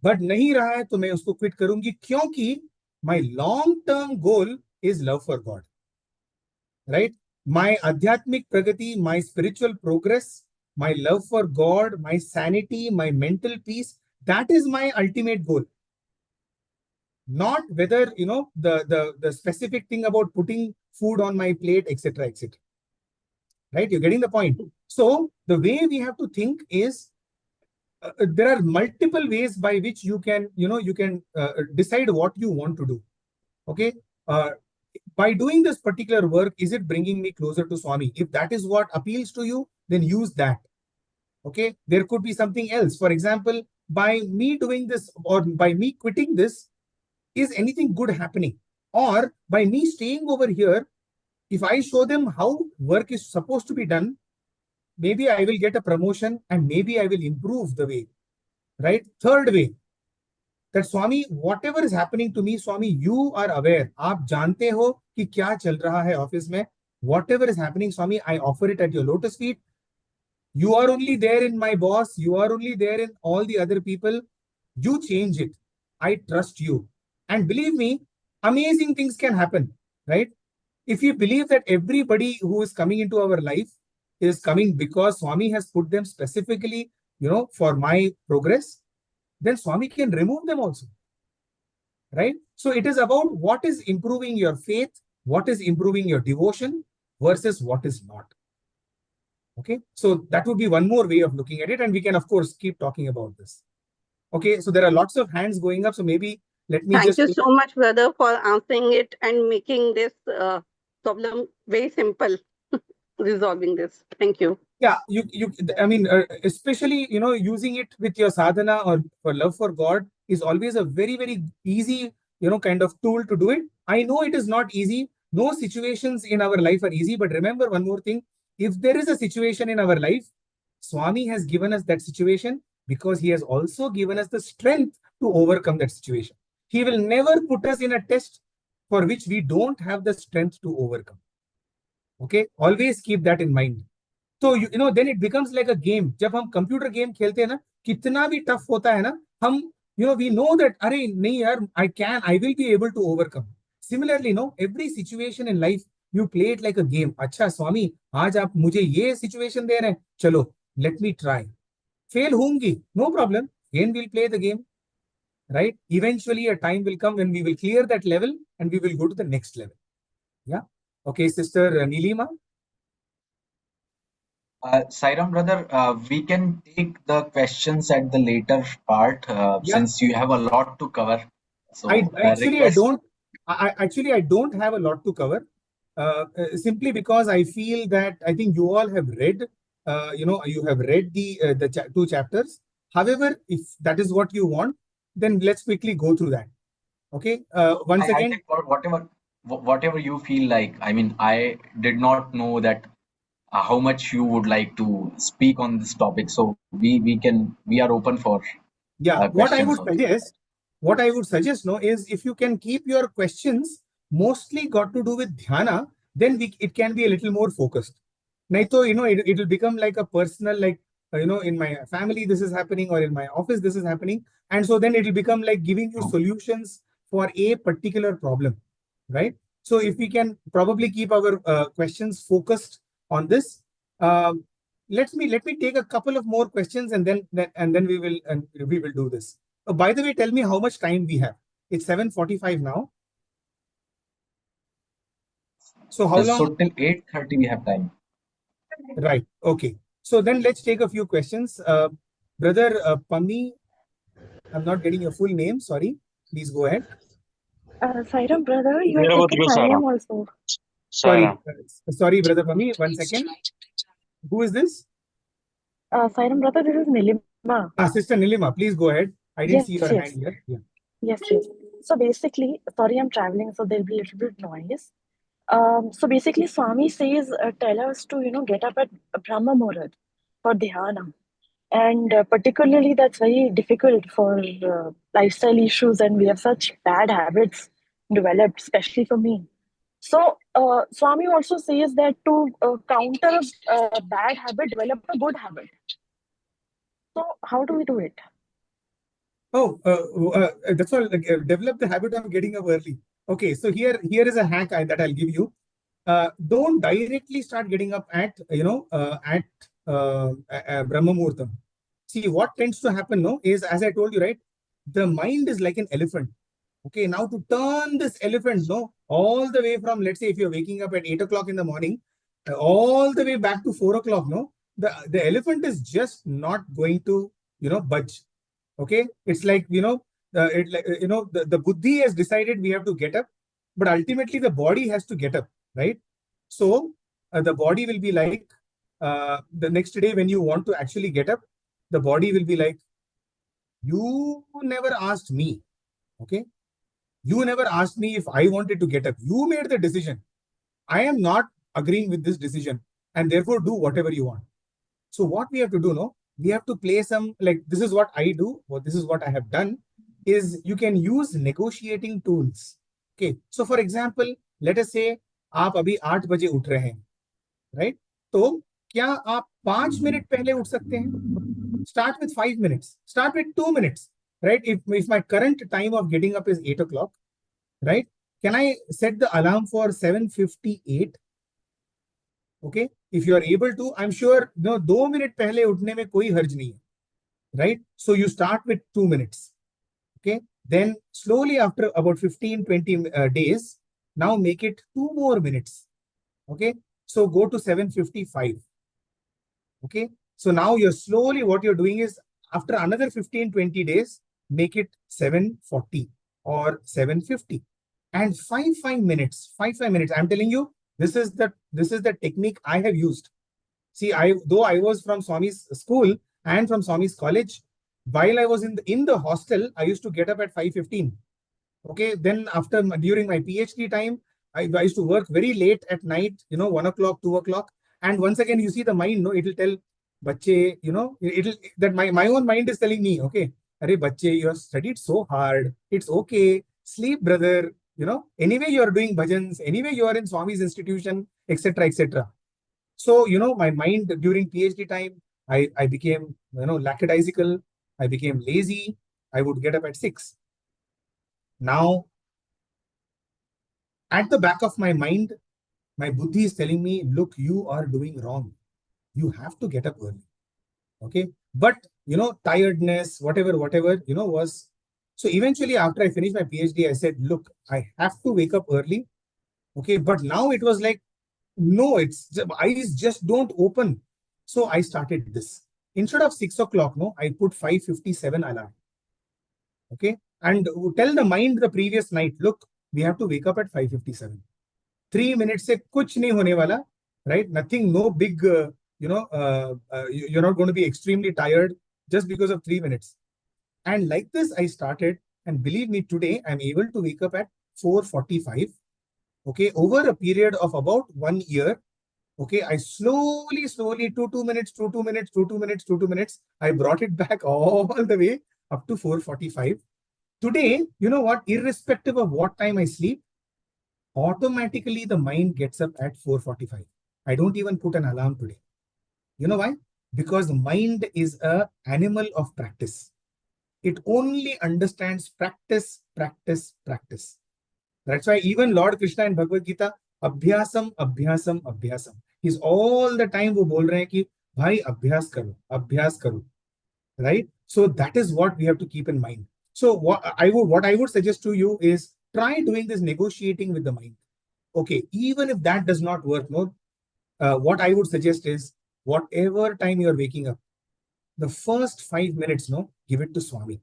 बढ़ नहीं रहा है तो मैं उसको क्विट करूंगी, क्योंकि my long term goal is love for God, right? My आध्यात्मिक प्रगति, my spiritual progress my love for God, my sanity, my mental peace. That is my ultimate goal. Not whether, the specific thing about putting food on my plate, etc., etc. Right? You're getting the point. So the way we have to think is, there are multiple ways by which you can, decide what you want to do. Okay. By doing this particular work, is it bringing me closer to Swami? If that is what appeals to you, then use that. Okay. There could be something else. For example, by me doing this or by me quitting this, is anything good happening? Or by me staying over here, if I show them how work is supposed to be done, maybe I will get a promotion and maybe I will improve the way. Right? Third way, that Swami, whatever is happening to me, Swami, you are aware. आप जानते हो कि क्या चल रहा है office में. Whatever is happening, Swami, I offer it at your lotus feet. You are only there in my boss. You are only there in all the other people. You change it. I trust you. And believe me, amazing things can happen, right? If you believe that everybody who is coming into our life is coming because Swami has put them specifically, for my progress, then Swami can remove them also, right? So it is about what is improving your faith, what is improving your devotion versus what is not. Okay, so that would be one more way of looking at it, and we can of course keep talking about this. Okay, so there are lots of hands going up, so maybe let me Thank just... you so much, brother, for answering it and making this problem very simple, resolving this. Thank you. Yeah, I mean, especially, using it with your sadhana or for love for God is always a very, very easy, kind of tool to do it. I know it is not easy. No situations in our life are easy, but remember one more thing. If there is a situation in our life, Swami has given us that situation because he has also given us the strength to overcome that situation. He will never put us in a test for which we don't have the strength to overcome. Okay, always keep that in mind. So then it becomes like a game. जब हम computer game खेलते हैं ना, कितना भी tough होता है ना, हम we know that अरे नहीं यार, I will be able to overcome. Similarly, every situation in life you play it like a game. अच्छा स्वामी, आज आप मुझे ये situation दे रहे हैं, चलो, let me try. Fail होंगी, no problem. Again we'll play the game, right? Eventually a time will come when we will clear that level and we will go to the next level. Yeah. Okay, Sister Nilima. Sairam brother, we can take the questions at the later part since you have a lot to cover. So I don't have a lot to cover. Simply because I feel that I think you all have read, you have read the two chapters. However, if that is what you want, then let's quickly go through that. Okay. Once again, I think whatever you feel like. I mean, I did not know that how much you would like to speak on this topic. So we are open for questions. What I would suggest is if you can keep your questions mostly got to do with dhyana, then it can be a little more focused. Nahi to, it will become like a personal, like, in my family this is happening or in my office this is happening. And so then it will become like giving you solutions for a particular problem, right? So if we can probably keep our questions focused on this. Let me take a couple of more questions and then we will do this. By the way, tell me how much time we have. It's 7:45 now. So how long? So till 8:30 we have time. Right. Okay. So then let's take a few questions. Brother Pami, I'm not getting your full name. Sorry. Please go ahead. Sairam brother, you have taken Sairam also. Sorry, Brother Pami. 1 second. Who is this? Sairam brother, this is Nilima. Sister Nilima, please go ahead. I didn't see your hand here. Yeah. Yes. So basically, sorry, I'm traveling, so there'll be a little bit noise. So basically, Swami says, tell us to, get up at Brahma Muhurat for Dhyana. And particularly, that's very difficult for lifestyle issues, and we have such bad habits developed, especially for me. So Swami also says that to counter a bad habit, develop a good habit. So how do we do it? Oh, that's all. Develop the habit of getting up early. Okay, so here is a hack that I'll give you. Don't directly start getting up at Brahma Muhurtam. See, what tends to happen, no, is, as I told you, right, the mind is like an elephant. Okay, now to turn this elephant, no, all the way from, let's say, if you're waking up at 8 o'clock in the morning, all the way back to 4 o'clock, no, the elephant is just not going to, budge. Okay, it's like, the buddhi has decided we have to get up, but ultimately the body has to get up, right? So the body will be like, the next day when you want to actually get up, the body will be like, you never asked me. Okay, you never asked me if I wanted to get up. You made the decision. I am not agreeing with this decision, and therefore do whatever you want. So what we have to do, no, we have to play some, like, this is what I do, or this is what I have done, is you can use negotiating tools. Okay, so for example, let us say आप अभी 8 बजे उठ रहे हैं, right? तो क्या आप 5 minute पहले उठ सकते हैं? Start with 5 minutes. Start with 2 minutes, right? If my current time of getting up is 8 o'clock, right? Can I set the alarm for 7:58? Okay, if you are able to, I'm sure, 2 minute पहले उठने में कोई हर्ज नहीं है, right? So you start with 2 minutes. Okay, then slowly after about 15-20 days, now make it 2 more minutes. Okay, so go to 7:55. Okay, so now you're slowly, what you're doing is, after another 15-20 days, make it 7:40 or 7:50, and 5 minutes. I'm telling you, this is the technique I have used. See, though I was from Swami's school and from Swami's college, while I was in the hostel, I used to get up at 5:15. Okay, then during my PhD time, I used to work very late at night, 1 o'clock, 2 o'clock. And once again, you see the mind, no, it'll tell, bache, that my own mind is telling me, okay, arey bache, you have studied so hard. It's okay. Sleep, brother. Anyway, you are doing bhajans. Anyway, you are in Swami's institution, etc., etc. So, my mind during PhD time, I became, lackadaisical. I became lazy. I would get up at 6. Now, at the back of my mind, my buddhi is telling me, look, you are doing wrong. You have to get up early. Okay. But, tiredness, whatever, was. So eventually, after I finished my PhD, I said, look, I have to wake up early. Okay. But now it was like, no, eyes just don't open. So I started this. Instead of 6 o'clock, no, I put 5:57 alarm. Okay. And tell the mind the previous night, look, we have to wake up at 5:57. 3 minutes se kuch nahi hone wala, right? Nothing, no big, you're not going to be extremely tired just because of 3 minutes. And like this, I started, and believe me, today I'm able to wake up at 4:45. Okay, over a period of about 1 year. Okay, I slowly, 2 minutes, 2 minutes, 2 minutes, 2 minutes. I brought it back all the way up to 4:45. Today, you know what? Irrespective of what time I sleep, automatically the mind gets up at 4:45. I don't even put an alarm today. You know why? Because the mind is an animal of practice. It only understands practice, practice, practice. That's why even Lord Krishna in Bhagavad Gita, abhyasam, abhyasam, abhyasam. He's all the time wo bol rahe hain ki, bhai, abhyas karo, right? So that is what we have to keep in mind. So what I would suggest to you is, try doing this negotiating with the mind. Okay, even if that does not work, no, what I would suggest is, whatever time you're waking up, the first 5 minutes, no, give it to Swami.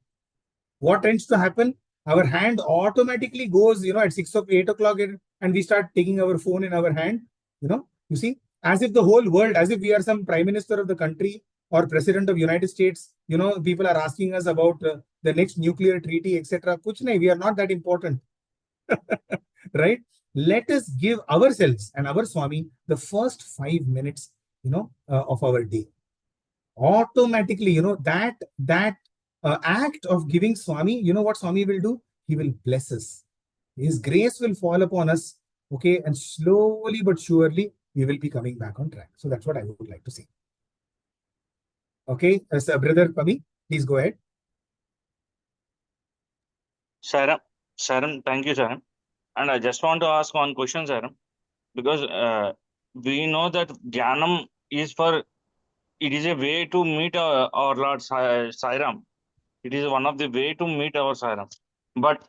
What tends to happen? Our hand automatically goes, at 6 or 8 o'clock, and we start taking our phone in our hand, you see, as if the whole world, as if we are some prime minister of the country or president of United States, people are asking us about the next nuclear treaty, etc. Kuch nahi, we are not that important. Right? Let us give ourselves and our Swami the first 5 minutes, of our day. Automatically, that act of giving Swami, what Swami will do? He will bless us. His grace will fall upon us. Okay, and slowly but surely we will be coming back on track. So that's what I would like to say. Okay, brother Pami, please go ahead. Saram, thank you, Saram. And I just want to ask one question, Saram, because we know that Dhyanam is for it is a way to meet our Lord Sai Ram. It is one of the way to meet our Sai Ram. But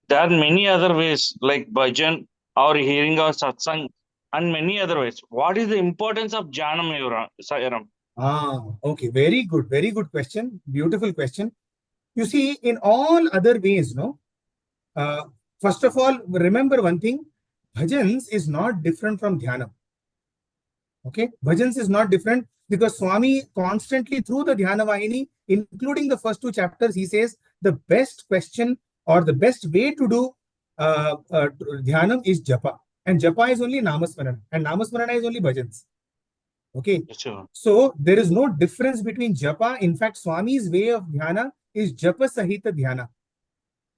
there are many other ways like bhajan or hearing our satsang and many other ways. What is the importance of Jnana Sai Ram? Okay, very good question. Beautiful question. You see, in all other ways, no. First of all, remember one thing: bhajans is not different from dhyana. Okay, bhajans is not different because Swami constantly through the Dhyana Vahini, including the first two chapters, he says the best question or the best way to do dhyanam is japa, and japa is only namasmarana, and namasmarana is only bhajans. Okay, Sure. so there is no difference between japa. In fact, Swami's way of dhyana is japa sahita dhyana.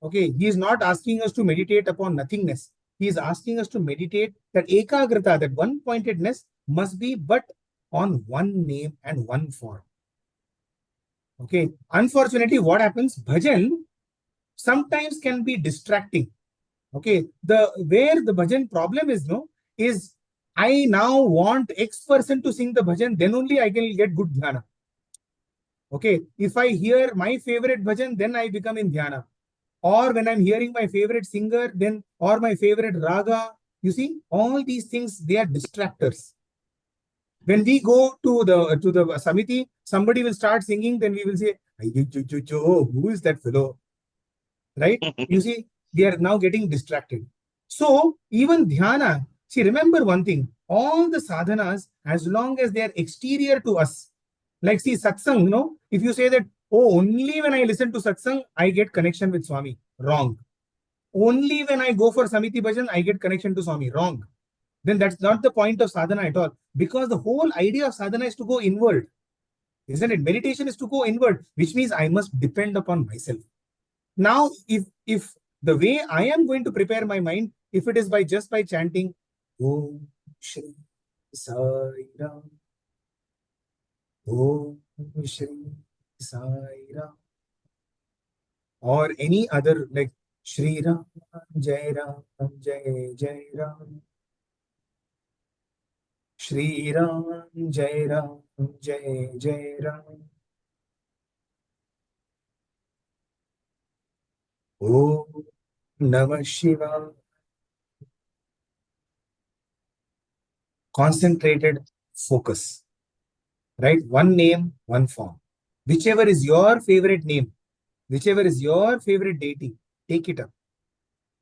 Okay, he is not asking us to meditate upon nothingness. He is asking us to meditate that ekagrata, that one-pointedness must be but on one name and one form. Okay, unfortunately, what happens? Bhajan sometimes can be distracting. Okay, where the bhajan problem is, no, is I now want X person to sing the bhajan, then only I can get good dhyana. Okay, if I hear my favorite bhajan, then I become in dhyana. Or when I'm hearing my favorite singer, then, or my favorite raga, you see, all these things, they are distractors. When we go to the Samiti, somebody will start singing, then we will say, who is that fellow? Right? You see, we are now getting distracted. So even dhyana, see, remember one thing, all the sadhanas, as long as they are exterior to us, like see satsang, you know, if you say that, oh, only when I listen to satsang, I get connection with Swami. Wrong. Only when I go for Samiti Bhajan, I get connection to Swami. Wrong. Then that's not the point of sadhana at all. Because the whole idea of sadhana is to go inward. Isn't it? Meditation is to go inward, which means I must depend upon myself. Now, if the way I am going to prepare my mind, if it is just by chanting, Om Shri Sai Ram, Om Shri Sai Ram, or any other like Shri Ram, Jai Ram, Jai Jai Ram, Shri Ram, Jai Ram, Jai Jai Ram, Om Namah Shivaya. Concentrated focus, right? One name, one form. Whichever is your favorite name, whichever is your favorite deity, take it up.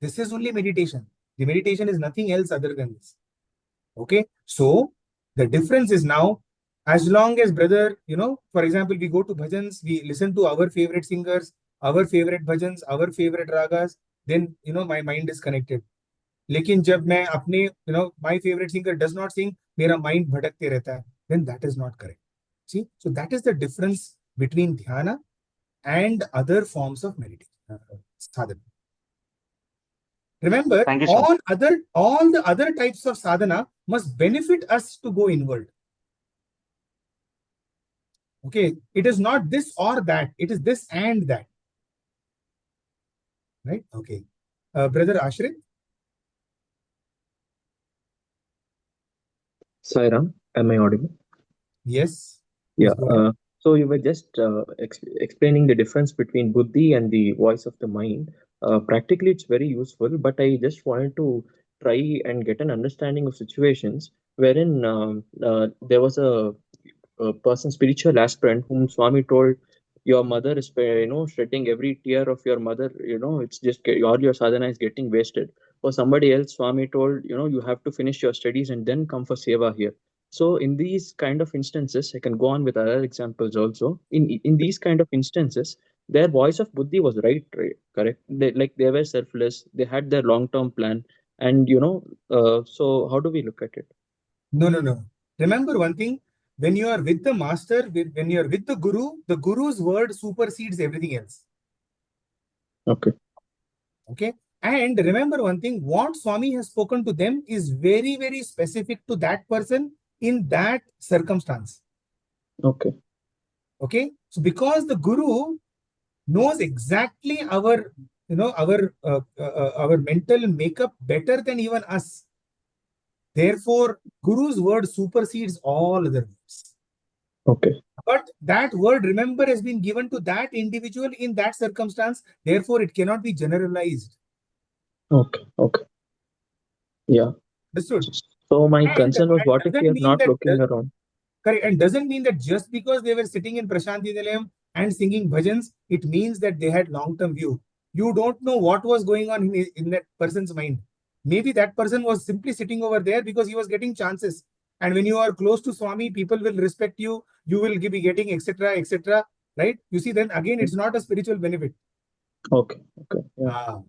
This is only meditation. The meditation is nothing else other than this. Okay, so the difference is now, as long as brother, you know, for example, we go to bhajans, we listen to our favorite singers, our favorite bhajans, our favorite ragas, then, you know, my mind is connected. लेकिन जब मैं अपने, you know, my favorite singer does not sing, मेरा mind भटकते रहता है, then that is not correct. See, so that is the difference between dhyana and other forms of meditation, sadhana. Remember, all the other types of sadhana must benefit us to go inward. Okay, it is not this or that, it is this and that. Right? Okay. Brother Ashrit? Sai Ram, am I audible? Yes. Yeah. So you were just explaining the difference between buddhi and the voice of the mind. Practically, it's very useful, but I just wanted to try and get an understanding of situations wherein there was a person, spiritual aspirant, whom Swami told, your mother is, shedding every tear of your mother, it's just all your sadhana is getting wasted. For somebody else, Swami told, you have to finish your studies and then come for seva here. So in these kind of instances, I can go on with other examples also. In these kind of instances, their voice of buddhi was right, correct? They were selfless. They had their long-term plan, and so how do we look at it? No. Remember one thing: when you are with the master, when you are with the guru's word supersedes everything else. Okay. And remember one thing: what Swami has spoken to them is very, very specific to that person in that circumstance. Okay. So because the guru knows exactly our mental makeup better than even us, therefore guru's word supersedes all other words. Okay. But that word remember has been given to that individual in that circumstance. Therefore, it cannot be generalized. Okay. Okay. Yeah. Understood? So my And concern was, that what if we doesn't are mean not that looking around? correct, and doesn't mean that just because they were sitting in Prashanti Nilayam and singing bhajans, it means that they had long-term view. You don't know what was going on in that person's mind. Maybe that person was simply sitting over there because he was getting chances. And when you are close to Swami, people will respect you. You will be getting etc. etc. Right? You see, then again, it's not a spiritual benefit. Okay. Okay. Yeah. Ah.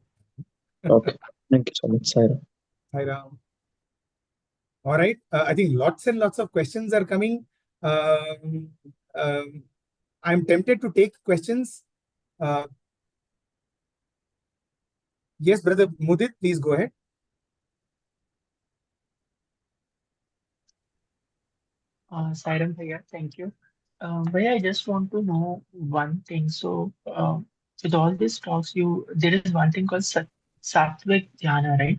Okay. Thank you so much, Saira. Hi Ram. All right. I think lots and lots of questions are coming. Um, um, I'm tempted to take questions. Yes, brother Mudit, please go ahead. Sairam Bhaiya, thank you. Bhaiya, I just want to know one thing. So, with all these talks, there is one thing called Sattvic Dhyana, right?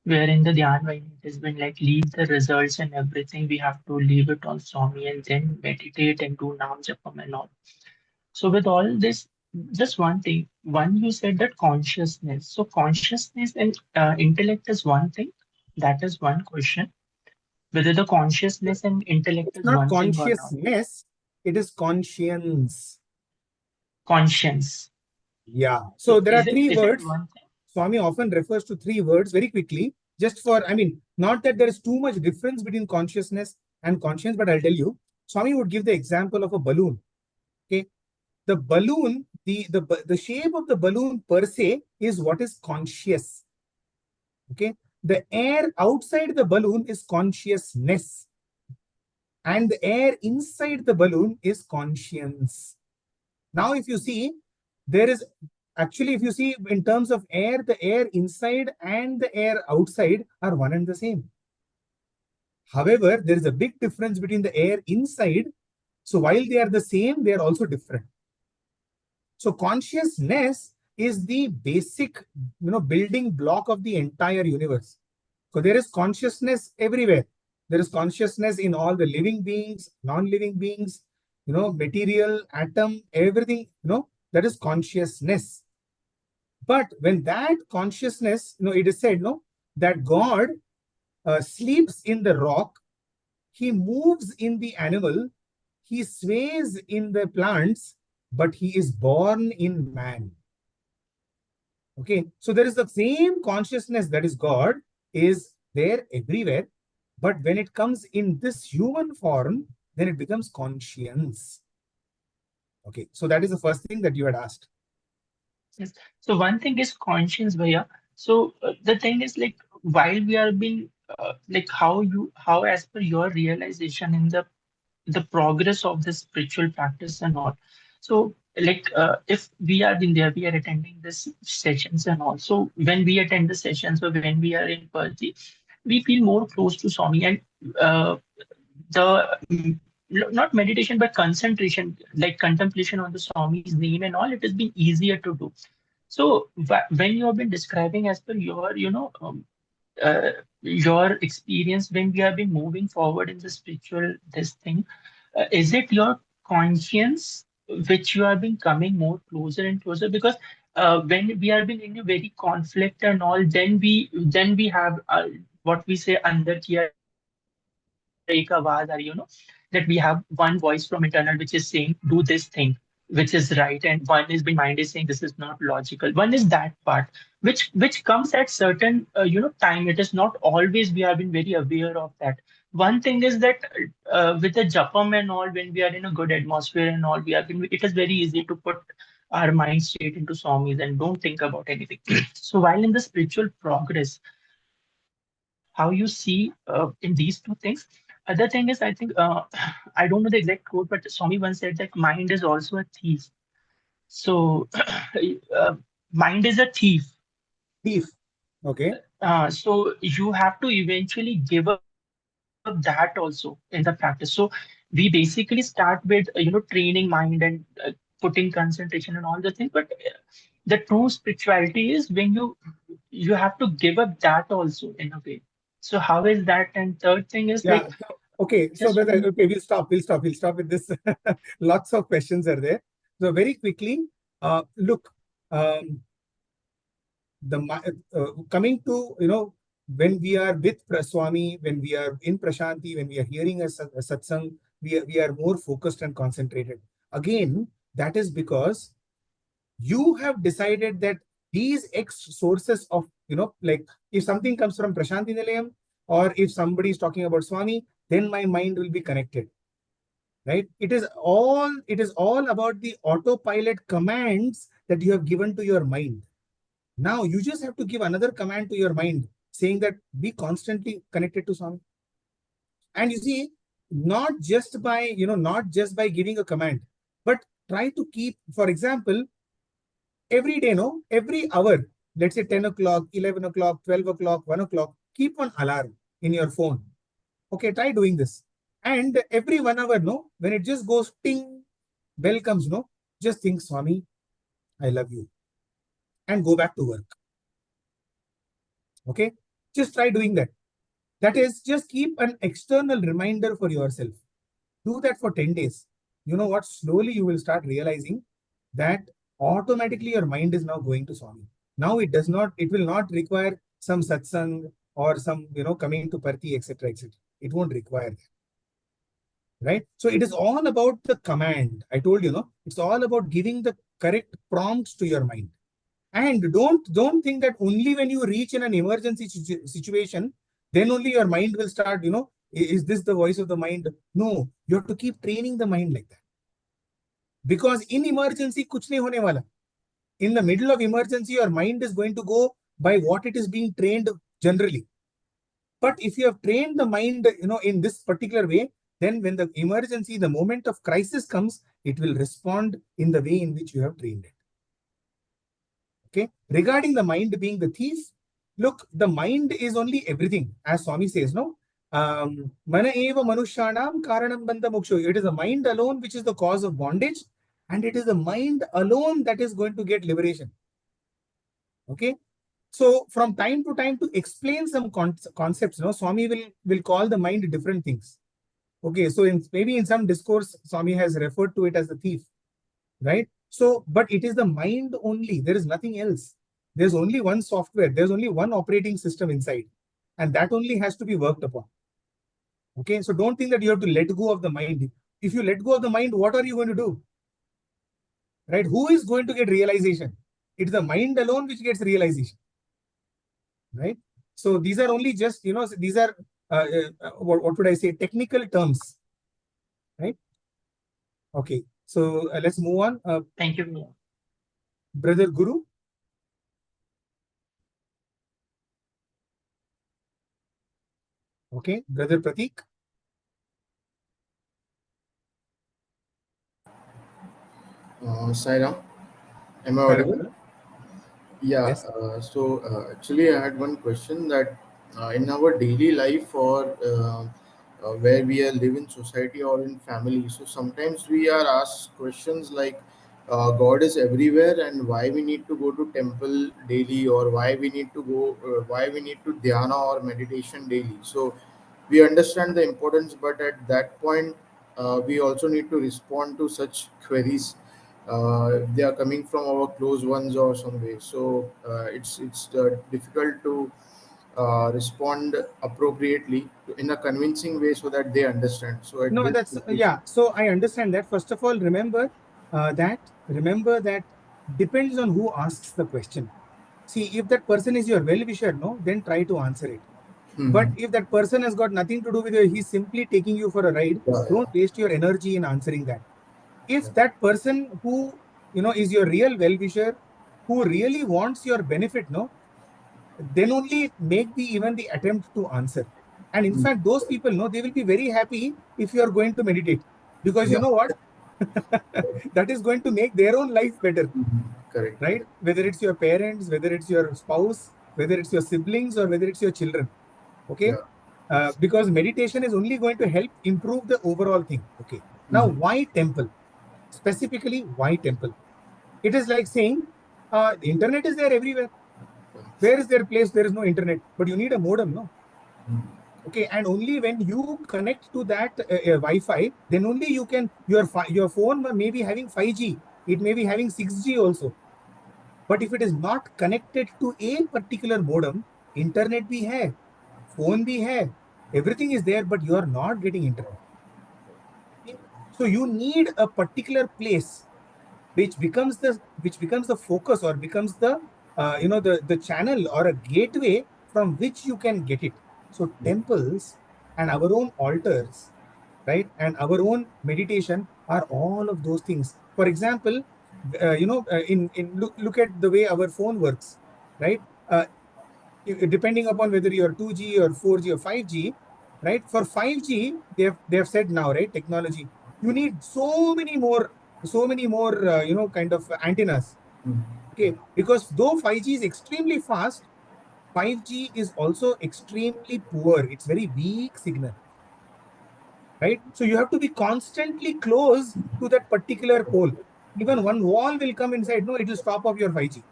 Where in the Dhyan Vahini it has been like leave the results and everything. We have to leave it on Swami and then meditate and do Nam Japam and all. So with all this, just one thing. One, you said that consciousness. So consciousness and intellect is one thing. That is one question. Whether the consciousness and intellect It's is not one thing or not. consciousness, it is conscience. Conscience. Yeah. So there are three Is it words. one thing? Swami often refers to three words very quickly, just for, I mean, not that there is too much difference between consciousness and conscience, but I'll tell you. Swami would give the example of a balloon. Okay. The balloon, the shape of the balloon per se is what is conscious. Okay. The air outside the balloon is consciousness. And the air inside the balloon is conscience. Now, if you see, there is actually, if you see in terms of air, the air inside and the air outside are one and the same. However, there is a big difference between the air inside. So while they are the same, they are also different. So consciousness is the basic, building block of the entire universe. So there is consciousness everywhere. There is consciousness in all the living beings, non-living beings, material, atom, everything, that is consciousness. But when that consciousness, it is said, that God sleeps in the rock, he moves in the animal, he sways in the plants, but he is born in man. Okay, so there is the same consciousness that is God is there everywhere, but when it comes in this human form, then it becomes conscience. Okay, so that is the first thing that you had asked. Yes. So one thing is conscience, Bhaiya. So the thing is like while we are being like how as per your realization in the progress of the spiritual practice and all. So like if we are in there, we are attending this sessions and all. So when we attend the sessions or when we are in Parthi, we feel more close to Swami and the not meditation but concentration, like contemplation on the Swami's name and all, it has been easier to do. So when you have been describing as per your, your experience when we have been moving forward in the spiritual this thing, is it your conscience which you have been coming more closer and closer? Because when we have been in a very conflict and all, then we have what we say under kiya ek awaaz, or that we have one voice from internal which is saying do this thing which is right, and one is being mind is saying this is not logical. One is that part which comes at certain time. It is not always we have been very aware of that. One thing is that with the japam and all, when we are in a good atmosphere and all, we have been, it is very easy to put our mind straight into swamis and don't think about anything. So while in the spiritual progress, how you see in these two things. Other thing is, I think, I don't know the exact quote, but Swami once said that mind is also a thief. So, uh, mind is a thief. Thief. Okay. So you have to eventually give up that also in the practice. So we basically start with training mind and putting concentration and all the things. But the true spirituality is when you have to give up that also in a way. So how is that? And third thing is Yeah. like Okay, so Just brother, one. okay, we'll stop with this. Lots of questions are there. So very quickly, look, coming to, when we are with Swami, when we are in Prashanti, when we are hearing a satsang, we are more focused and concentrated. Again, that is because you have decided that these X sources of, like if something comes from Prashanti Nilayam, or if somebody is talking about Swami, then my mind will be connected. Right? It is all about the autopilot commands that you have given to your mind. Now you just have to give another command to your mind saying that be constantly connected to Swami. And you see, not just by giving a command, but try to keep, for example, every day, every hour, let's say 10 o'clock, 11 o'clock, 12 o'clock, 1 o'clock, keep one alarm in your phone. Okay, try doing this. And every 1 hour, when it just goes ting, bell comes, just think, Swami, I love you. And go back to work. Okay, just try doing that. That is, just keep an external reminder for yourself. Do that for 10 days. You know what? Slowly you will start realizing that automatically your mind is now going to Swami. Now it will not require some satsang or some, coming to Parthi, etc., etc. It won't require that. Right? So it is all about the command. I told you, it's all about giving the correct prompts to your mind. And don't think that only when you reach in an emergency situation, then only your mind will start, is this the voice of the mind? No, you have to keep training the mind like that. Because in emergency, kuch nahi hone wala. In the middle of emergency, your mind is going to go by what it is being trained generally. But if you have trained the mind, in this particular way, then when the emergency, the moment of crisis comes, it will respond in the way in which you have trained it. Okay. Regarding the mind being the thief, look, the mind is only everything, as Swami says, no? Mana eva manushyanam karanam bandha moksho. It is the mind alone which is the cause of bondage, and it is the mind alone that is going to get liberation. Okay. So from time to time, to explain some concepts, Swami will call the mind different things. Okay. So maybe in some discourse, Swami has referred to it as the thief, right? So, but it is the mind only. There is nothing else. There's only one software. There's only one operating system inside. And that only has to be worked upon. Okay. So don't think that you have to let go of the mind. If you let go of the mind, what are you going to do? Right? Who is going to get realization? It's the mind alone which gets realization. Right? So these are only just, these are, what would I say, technical terms. Right? Okay. So let's move on. Thank you. Brother Guru. Okay. Brother Pratik. Saira, am I audible? Yeah, Yes. Actually, I had one question that in our daily life or where we are live in society or in family, so sometimes we are asked questions like God is everywhere and why we need to go to temple daily or why we need to dhyana or meditation daily. So we understand the importance, but at that point, we also need to respond to such queries if they are coming from our close ones or some way. So it's difficult to respond appropriately in a convincing way so that they understand. So at No, this that's situation, yeah. So I understand that. First of all, remember that depends on who asks the question. See, if that person is your well-wisher, no, then try to answer it. But if that person has got nothing to do with you, he's simply taking you for a ride, don't waste your energy in answering that. If that person who is your real well-wisher, who really wants your benefit, no, then only make even the attempt to answer. And in fact, those people know they will be very happy if you are going to meditate, because you yeah, know what, that is going to make their own life better, correct, right? Whether it's your parents, whether it's your spouse, whether it's your siblings, or whether it's your children. Okay. yeah, Because meditation is only going to help improve the overall thing. Okay. Now, why temple? Specifically, why temple? It is like saying the internet is there everywhere. Where is their place? There is no internet, but you need a modem, no? Okay, and only when you connect to that Wi-Fi, then only you can, your phone may be having 5G, it may be having 6G also. But if it is not connected to a particular modem, internet bhi hai, phone bhi hai, everything is there, but you are not getting internet. Okay? So you need a particular place which becomes the focus, or becomes the the channel or a gateway from which you can get it. So temples and our own altars, right, and our own meditation are all of those things. For example, in look at the way our phone works, right? Depending upon whether you're 2G or 4G or 5G, right? For 5G, they have said now, right? Technology, you need so many more, kind of antennas. Okay, because though 5G is extremely fast, 5G is also extremely poor. It's very weak signal, right? So you have to be constantly close to that particular pole. Even one wall will come inside. No, it will stop off your 5G.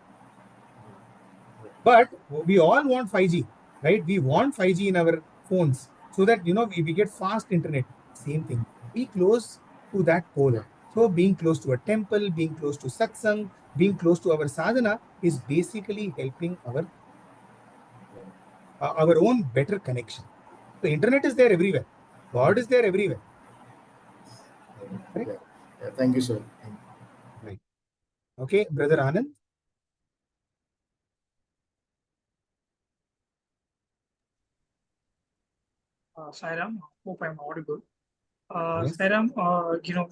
But we all want 5G, right? We want 5G in our phones so that, we get fast internet. Same thing. Be close to that pole. So being close to a temple, being close to satsang, being close to our sadhana is basically helping our own better connection. So internet is there everywhere. God is there everywhere. Right? Yeah, thank you, sir. Right. Okay, Brother Anand. Sairam, hope I'm audible. Yes. Sairam,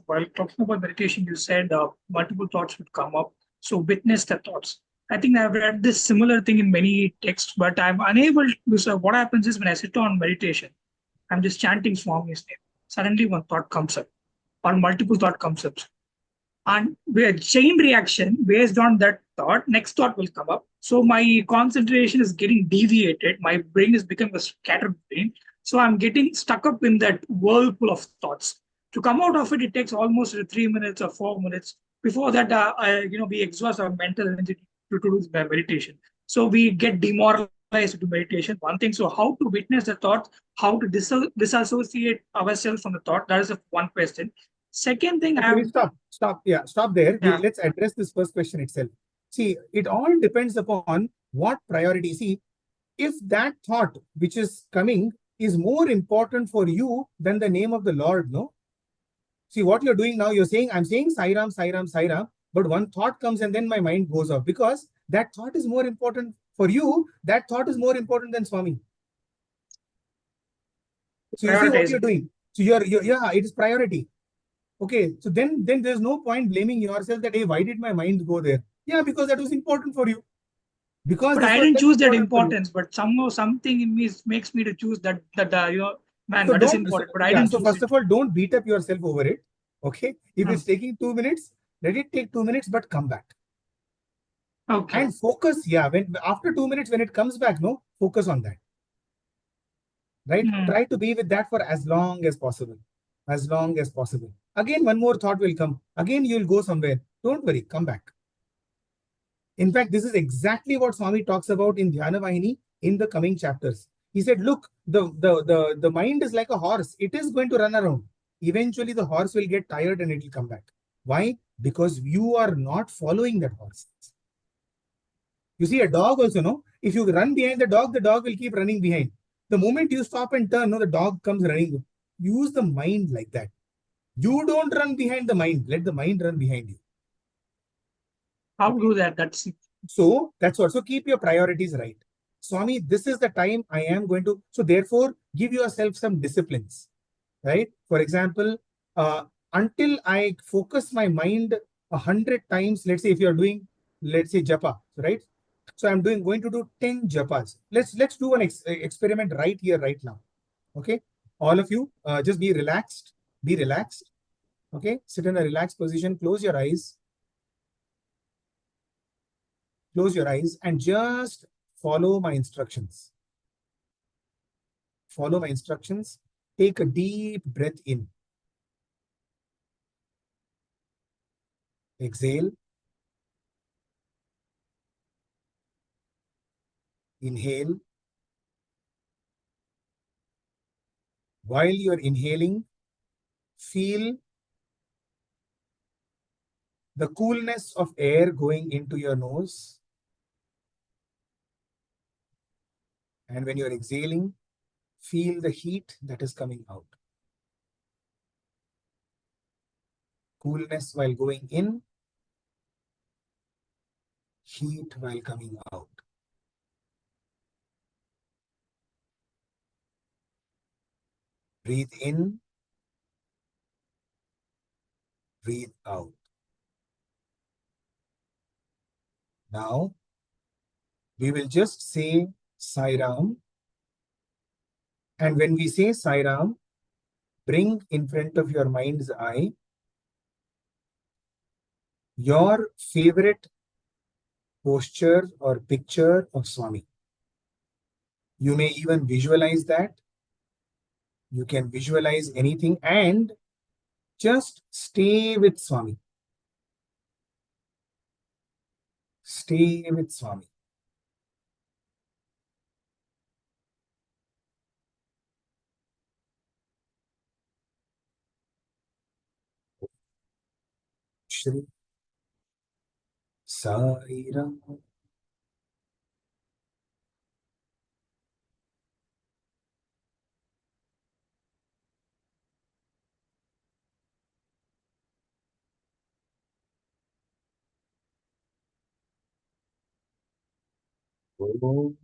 while talking about meditation, you said multiple thoughts would come up. So witness the thoughts. I think I've read this similar thing in many texts, but I'm unable to. So what happens is when I sit on meditation, I'm just chanting Swami's name. Suddenly one thought comes up, or multiple thought comes up. And a chain reaction based on that thought, next thought will come up. So my concentration is getting deviated. My brain is becoming a scattered brain. So I'm getting stuck up in that whirlpool of thoughts. To come out of it, it takes almost 3 minutes or 4 minutes. Before that, we exhaust our mental energy to do the meditation. So we get demoralized to meditation. One thing. So how to witness the thought, how to disassociate ourselves from the thought. That is one question. Second thing, Actually, stop. Yeah, stop there. Yeah. Let's address this first question itself. See, it all depends upon what priority. See, if that thought which is coming is more important for you than the name of the Lord, no? See, what you're doing now, you're saying, I'm saying Sai Ram, Sai Ram, Sai Ram, but one thought comes and then my mind goes off because that thought is more important for you. That thought is more important than Swami. So you see what you're doing. So yeah, it is priority. Okay, so then there's no point blaming yourself that, hey, why did my mind go there? Yeah, because that was important for you. Because but I didn't choose that importance, but somehow something in me makes me to choose that man, so that is important. But I didn't so choose first it. of all, don't beat up yourself over it. Okay, if it's taking 2 minutes, let it take 2 minutes, but come back. Okay. And focus. Yeah, when after 2 minutes, when it comes back, no, focus on that. Right? Try to be with that for as long as possible. As long as possible. Again, one more thought will come. Again, you'll go somewhere. Don't worry, come back. In fact, this is exactly what Swami talks about in Dhyana Vahini in the coming chapters. He said, look, the mind is like a horse. It is going to run around. Eventually, the horse will get tired and it will come back. Why? Because you are not following that horse. You see, a dog also, no? If you run behind the dog will keep running behind. The moment you stop and turn, no, the dog comes running. Use the mind like that. You don't run behind the mind. Let the mind run behind you. How to do that? That's what. So keep your priorities right. Swami, this is the time I am going to. So therefore, give yourself some disciplines, right? For example, until I focus my mind 100 times, let's say if you're doing, let's say japa, right? So I'm going to do 10 japas. Let's do an experiment right here, right now. Okay, all of you, just be relaxed. Be relaxed. Okay, sit in a relaxed position. Close your eyes. Close your eyes and just follow my instructions. Follow my instructions. Take a deep breath in. Exhale. Inhale. While you're inhaling, feel the coolness of air going into your nose. And when you're exhaling, feel the heat that is coming out. Coolness while going in, heat while coming out. Breathe in, breathe out. Now, we will just say Sai Ram. And when we say Sai Ram, bring in front of your mind's eye your favorite posture or picture of Swami. You may even visualize that. You can visualize anything and just stay with Swami. Stay with Swami. Shri Sai Ram. Om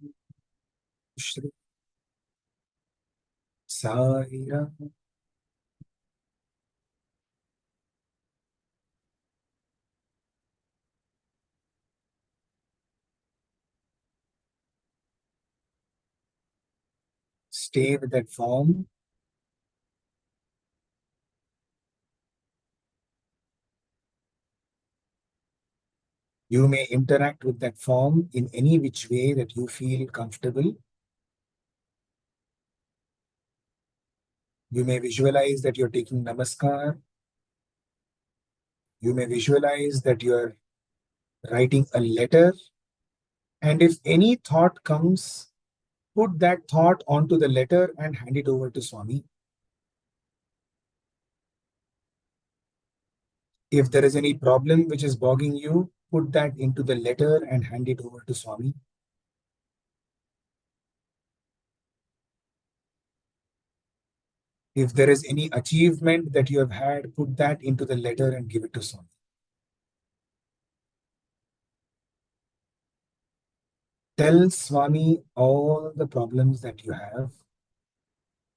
Shri Sai Ram. Stay with that form. You may interact with that form in any which way that you feel comfortable. You may visualize that you're taking namaskar. You may visualize that you're writing a letter. And if any thought comes, put that thought onto the letter and hand it over to Swami. If there is any problem which is bogging you, put that into the letter and hand it over to Swami. If there is any achievement that you have had, put that into the letter and give it to Swami. Tell Swami all the problems that you have,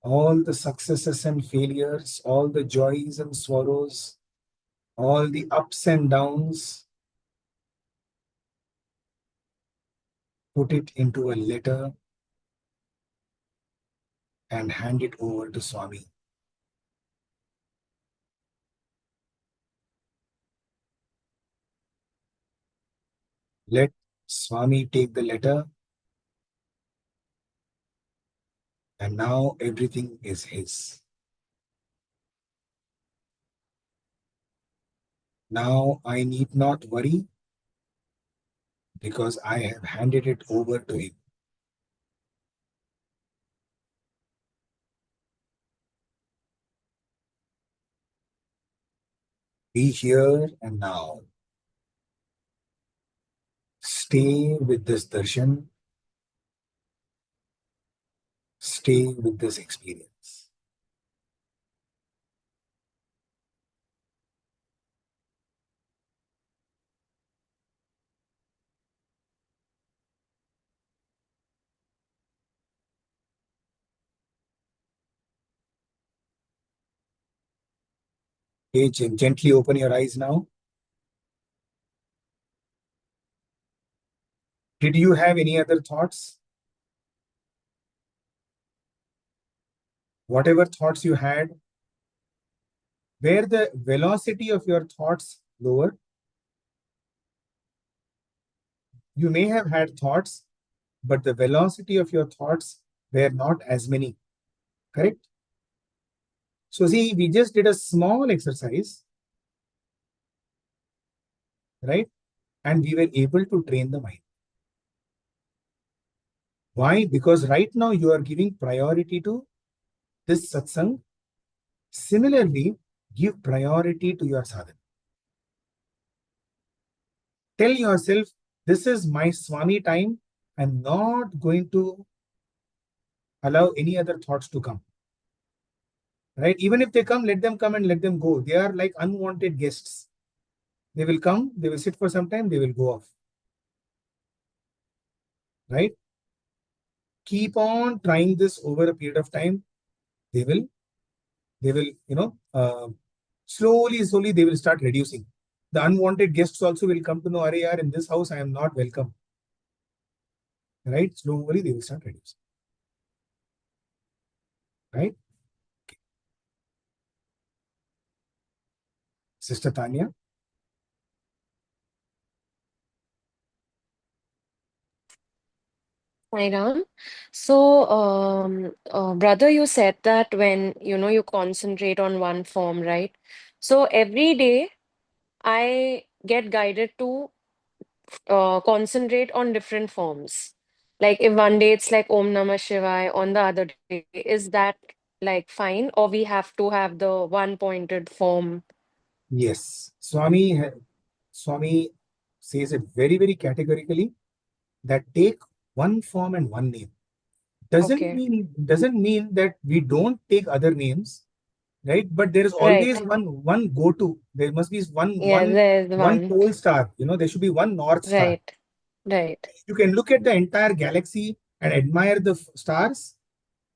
all the successes and failures, all the joys and sorrows, all the ups and downs. Put it into a letter and hand it over to Swami. Let Swami take the letter, and now everything is his. Now I need not worry because I have handed it over to him. Be here and now. Stay with this darshan. Stay with this experience. Okay, gently open your eyes now. Did you have any other thoughts? Whatever thoughts you had, were the velocity of your thoughts lower? You may have had thoughts, but the velocity of your thoughts were not as many. Correct? So see, we just did a small exercise, right? And we were able to train the mind. Why? Because right now you are giving priority to this satsang. Similarly, give priority to your sadhana. Tell yourself, this is my Swami time. I'm not going to allow any other thoughts to come. Right? Even if they come, let them come and let them go. They are like unwanted guests. They will come, they will sit for some time, they will go off. Right? Keep on trying this over a period of time. They will, slowly, they will start reducing. The unwanted guests also will come to know, Are yaar, in this house, I am not welcome. Right? Slowly, they will start reducing. Right? Okay. Sister Tanya. Sairam. So, brother, you said that when you concentrate on one form, right? So every day I get guided to concentrate on different forms. Like if one day it's like Om Namah Shivaya, on the other day, is that like fine, or we have to have the one pointed form? Yes. Swami says it very, very categorically that take one form and one name. Doesn't Okay, mean that we don't take other names, right? But there is right. always one go-to. There must be Yeah, there's one one. pole star. There should be one north star. Right, right. You can look at the entire galaxy and admire the stars,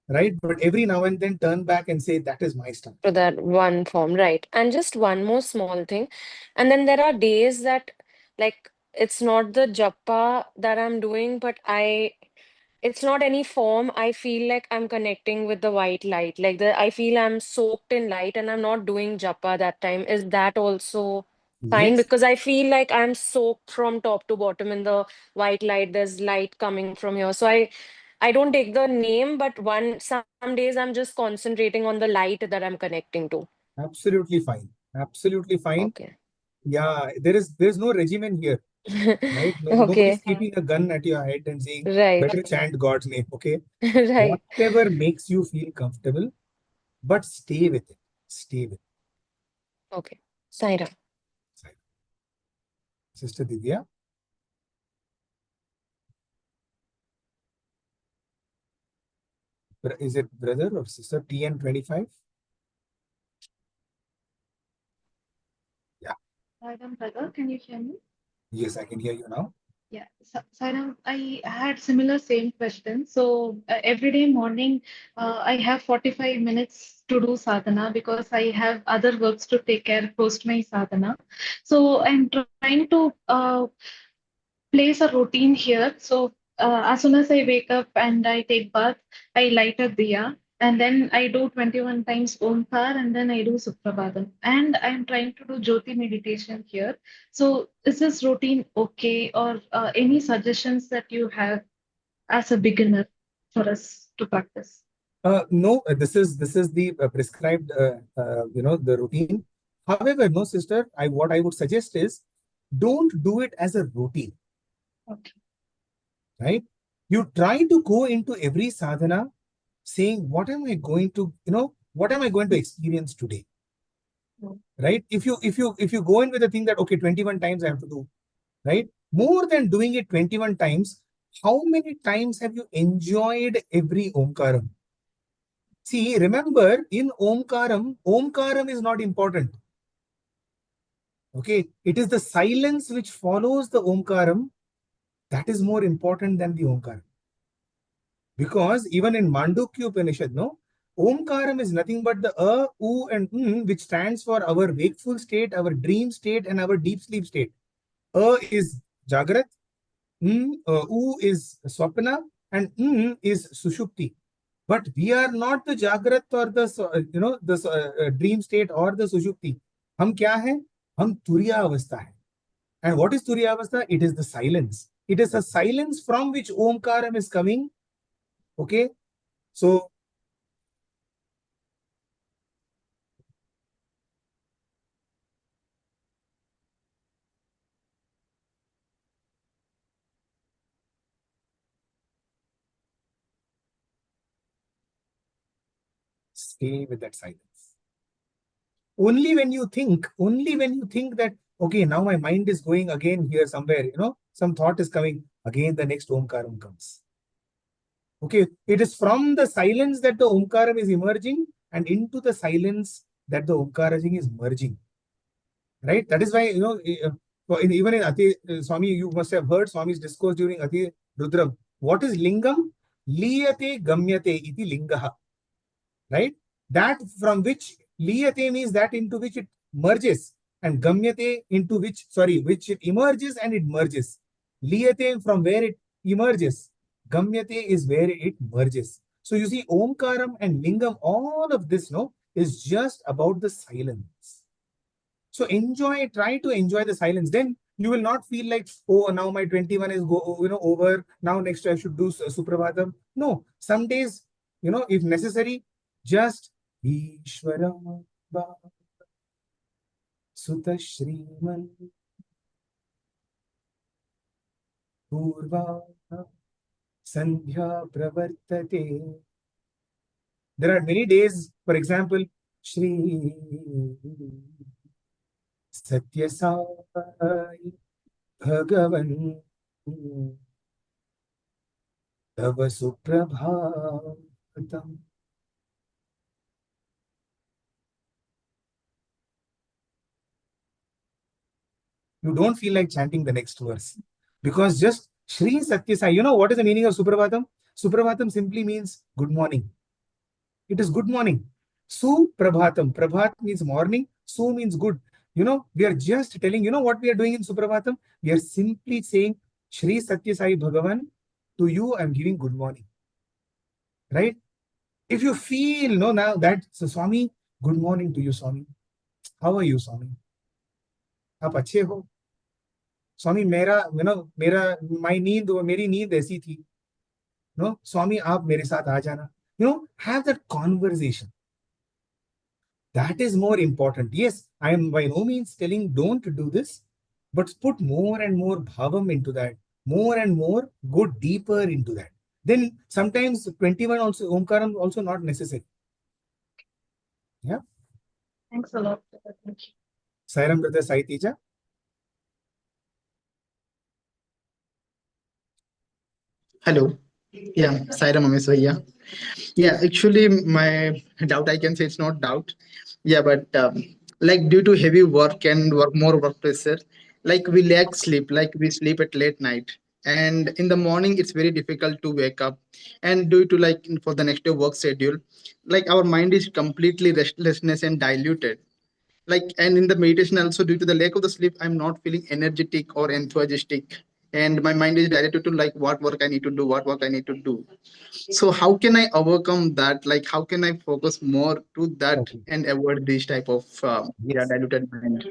right? But every now and then turn back and say, that is my star. To that one form, right. And just one more small thing. And then there are days that, like, it's not the japa that I'm doing, but it's not any form. I feel like I'm connecting with the white light. Like I feel I'm soaked in light and I'm not doing japa that time. Is that also fine? Yes, Because I feel like I'm soaked from top to bottom in the white light. There's light coming from here. So I don't take the name, but some days I'm just concentrating on the light that I'm connecting to. absolutely fine. Absolutely fine. Okay. Yeah, there's no regimen here, right? Nobody's Okay. keeping a gun at your head and saying, Right. better chant God's name, okay? Right. Whatever makes you feel comfortable, but stay with it. Stay with it. Okay. Saira. Sister Divya. Is it brother or sister? TN25? Yeah. Madam Brother, can you hear me? Yes, I can hear you now. Yeah, Saram, I had similar same question. So every day morning, I have 45 minutes to do sadhana because I have other works to take care post my sadhana. So I'm trying to place a routine here. So as soon as I wake up and I take bath, I light a diya. And then I do 21 times Omkar and then I do Suprabhadam. And I'm trying to do Jyoti meditation here. So is this routine okay or any suggestions that you have as a beginner for us to practice? No, this is the prescribed, the routine. However, no, sister, what I would suggest is don't do it as a routine, Okay. right? You try to go into every sadhana saying, what am I going to, what am I going to experience today? Right? If you go in with the thing that, okay, 21 times I have to do, right? More than doing it 21 times, how many times have you enjoyed every Omkaram? See, remember, in Omkaram is not important. Okay, it is the silence which follows the Omkaram that is more important than the Omkaram. Because even in Mandukya Upanishad, no, Omkaram is nothing but the U, and which stands for our wakeful state, our dream state, and our deep sleep state. Is Jagrat, U is Swapna, and is Sushupti. But we are not the Jagrat or the dream state or the Sushupti. हम क्या हैं? हम तुरिया अवस्था है. And what is Turiya Avastha? It is the silence. It is a silence from which Omkaram is coming. Okay. So, Stay with that silence. Only when you think that, okay, now my mind is going again here somewhere, some thought is coming, again the next Omkaram comes. Okay, it is from the silence that the Omkaram is emerging and into the silence that the Omkaram is merging. Right? That is why, even in Ati, Swami, you must have heard Swami's discourse during Ati Rudram. What is Lingam? Liyate gamyate iti lingaha. Right? That from which liyate means that into which it merges, and gamyate into which it emerges and it merges. Liyate from where it emerges. Gamyate is where it merges. So you see, Omkaram and Lingam, all of this, is just about the silence. So try to enjoy the silence. Then you will not feel like, oh, now my 21 is over. Now next I should do Suprabhatam. No, some days, if necessary, just Ishvara Sutta Shriman Purva Sandhya Pravartate. There are many days, for example, Shri Sathya Sai Bhagavan Tava Suprabhatam. You don't feel like chanting the next verse because just Shri Sathya Sai. You know what is the meaning of Suprabhatam? Suprabhatam simply means good morning. It is good morning. Suprabhatam. Prabhat means morning. Su means good. We are just telling, what we are doing in Suprabhatam? We are simply saying, Shri Sathya Sai Bhagavan, to you I am giving good morning. Right? If you feel, now that, so Swami, good morning to you, Swami. How are you, Swami? आप अच्छे हो? स्वामी मेरी नींद ऐसी थी. No, Swami, आप मेरे साथ आ जाना. Have that conversation. That is more important. Yes, I am by no means telling don't do this, but put more and more bhavam into that. More and more, go deeper into that. Then sometimes 21 also, Omkaram also not necessary. Yeah. Thanks a lot. Thank you. Sairam brother Sai Teja. Hello. Yeah, Sairam Amey. Yeah, actually, my doubt, I can say it's not doubt. Yeah, but like due to heavy work and more work pressure, like we lack sleep, like we sleep at late night. And in the morning, it's very difficult to wake up. And due to like for the next day work schedule, like our mind is completely restlessness and diluted. Like, and in the meditation also, due to the lack of the sleep, I'm not feeling energetic or enthusiastic. And my mind is directed to like what work I need to do, what work I need to do. So how can I overcome that? Like how can I focus more to that Okay. and avoid this type of Yes. diluted mind?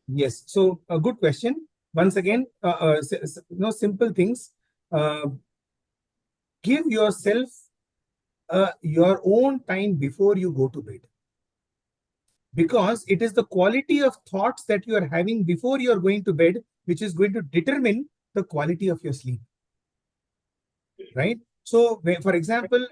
Yes. So a good question. Once again, simple things. Give yourself your own time before you go to bed. Because it is the quality of thoughts that you are having before you are going to bed, which is going to determine the quality of your sleep. Right? So, for example,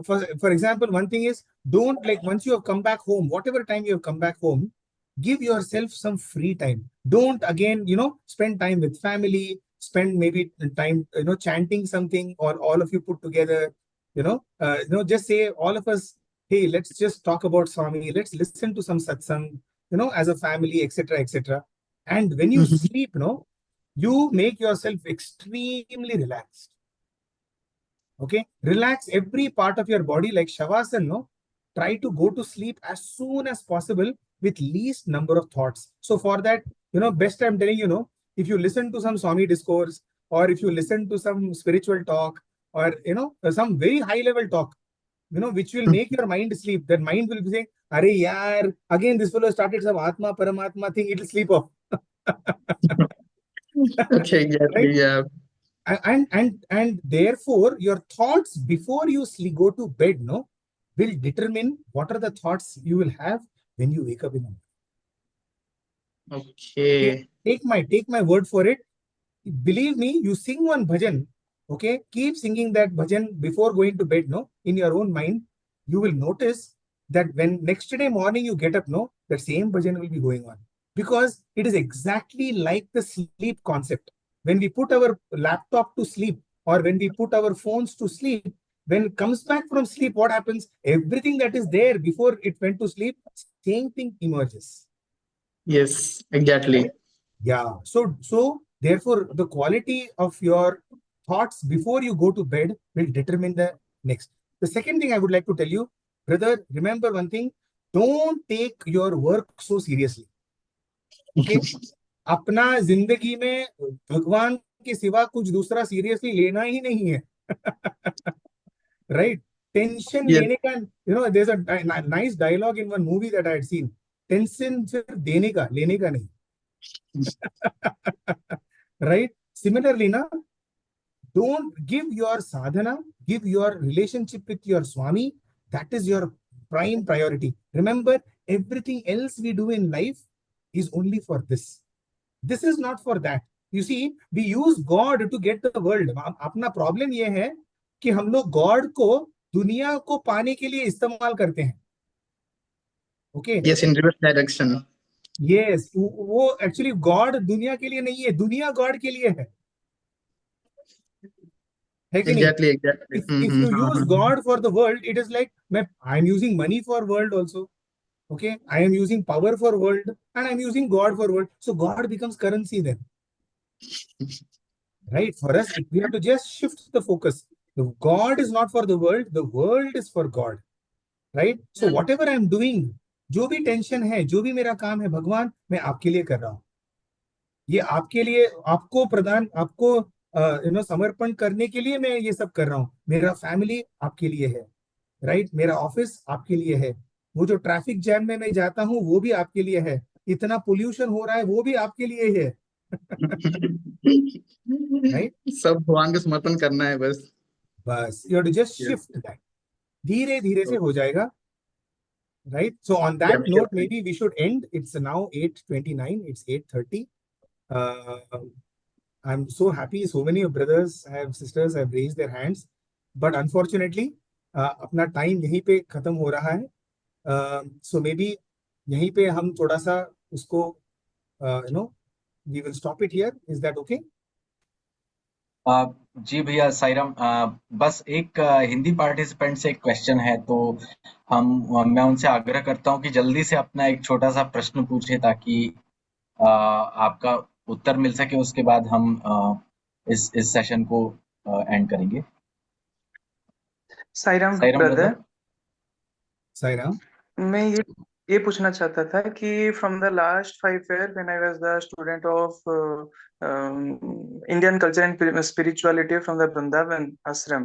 one thing is, don't like once you have come back home, whatever time you have come back home, give yourself some free time. Don't again, spend time with family, spend maybe time, chanting something, or all of you put together, just say all of us, hey, let's just talk about Swami, let's listen to some satsang, as a family, etc., etc. And when you sleep, you make yourself extremely relaxed. Okay, relax every part of your body like Shavasana. Try to go to sleep as soon as possible with least number of thoughts. So for that, best I'm telling if you listen to some Swami discourse, or if you listen to some spiritual talk, or some very high level talk, which will make your mind sleep. That mind will be saying, "Are yaar, again this fellow started some Atma Paramatma thing. It'll sleep off." Okay, Right? yeah. And therefore your thoughts before you go to bed will determine what are the thoughts you will have when you wake up in the morning. Okay. Take my word for it. Believe me, you sing one bhajan, okay, keep singing that bhajan before going to bed, in your own mind. You will notice that when next day morning you get up, no, that same bhajan will be going on. Because it is exactly like the sleep concept. When we put our laptop to sleep, or when we put our phones to sleep, when it comes back from sleep, what happens? Everything that is there before it went to sleep, same thing emerges. Yes, exactly. Right? Yeah. So therefore, the quality of your thoughts before you go to bed will determine the next. The second thing I would like to tell you, brother, remember one thing, don't take your work so seriously. Okay? अपना जिंदगी में भगवान के सिवा कुछ दूसरा seriously लेना ही नहीं है. Right? Tension Yes. लेने का, there's a nice dialogue in one movie that I had seen. Tension सिर्फ देने का, लेने का नहीं. Right? Similarly, na, don't give your sadhana, give your relationship with your Swami. That is your prime priority. Remember, everything else we do in life is only for this. This is not for that. You see, we use God to get the world. अपना problem ये है कि हम लोग God को दुनिया को पाने के लिए इस्तेमाल करते हैं. Okay? Yes, in reverse direction. Yes, वो actually God दुनिया के लिए नहीं है, दुनिया God के लिए है. है कि नहीं? Exactly. If you use God for the world, it is like I am using money for world also. Okay, I am using power for world, and I am using God for world. So God becomes currency then. Right? For us, we have to just shift the focus. The God is not for the world is for God. Right? So whatever I am doing, जो भी tension है, जो भी मेरा काम है, भगवान मैं आपके लिए कर रहा हूँ. ये आपके लिए, आपको प्रदान, आपको समर्पण करने के लिए मैं ये सब कर रहा हूँ. मेरा फैमिली आपके लिए है. राइट? मेरा ऑफिस आपके लिए है. वो जो ट्रैफिक जैम में मैं जाता हूँ वो भी आपके लिए है. इतना पोल्यूशन हो रहा है वो भी आपके लिए है. राइट? सब भगवान को समर्पण करना है बस. You have to just shift that. धीरे धीरे से हो जाएगा. Right? So on that note, maybe we should end. It's now 8:29. It's 8:30. I'm so happy. So many brothers and sisters have raised their hands. But unfortunately, अपना time यहीं पे खत्म हो रहा है. So maybe यहीं पे हम थोड़ा सा उसको we will stop it here. Is that okay? जी भैया साईराम, बस एक हिंदी पार्टिसिपेंट से एक क्वेश्चन है, तो मैं उनसे आग्रह करता हूं कि जल्दी से अपना एक छोटा सा प्रश्न पूछे ताकि आपका उत्तर मिल सके. उसके बाद हम इस सेशन को एंड करेंगे. साईराम ब्रदर, साईराम. मैं ये पूछना चाहता था कि from the last 5 years when I was the student of Indian culture and spirituality from the Vrindavan आश्रम,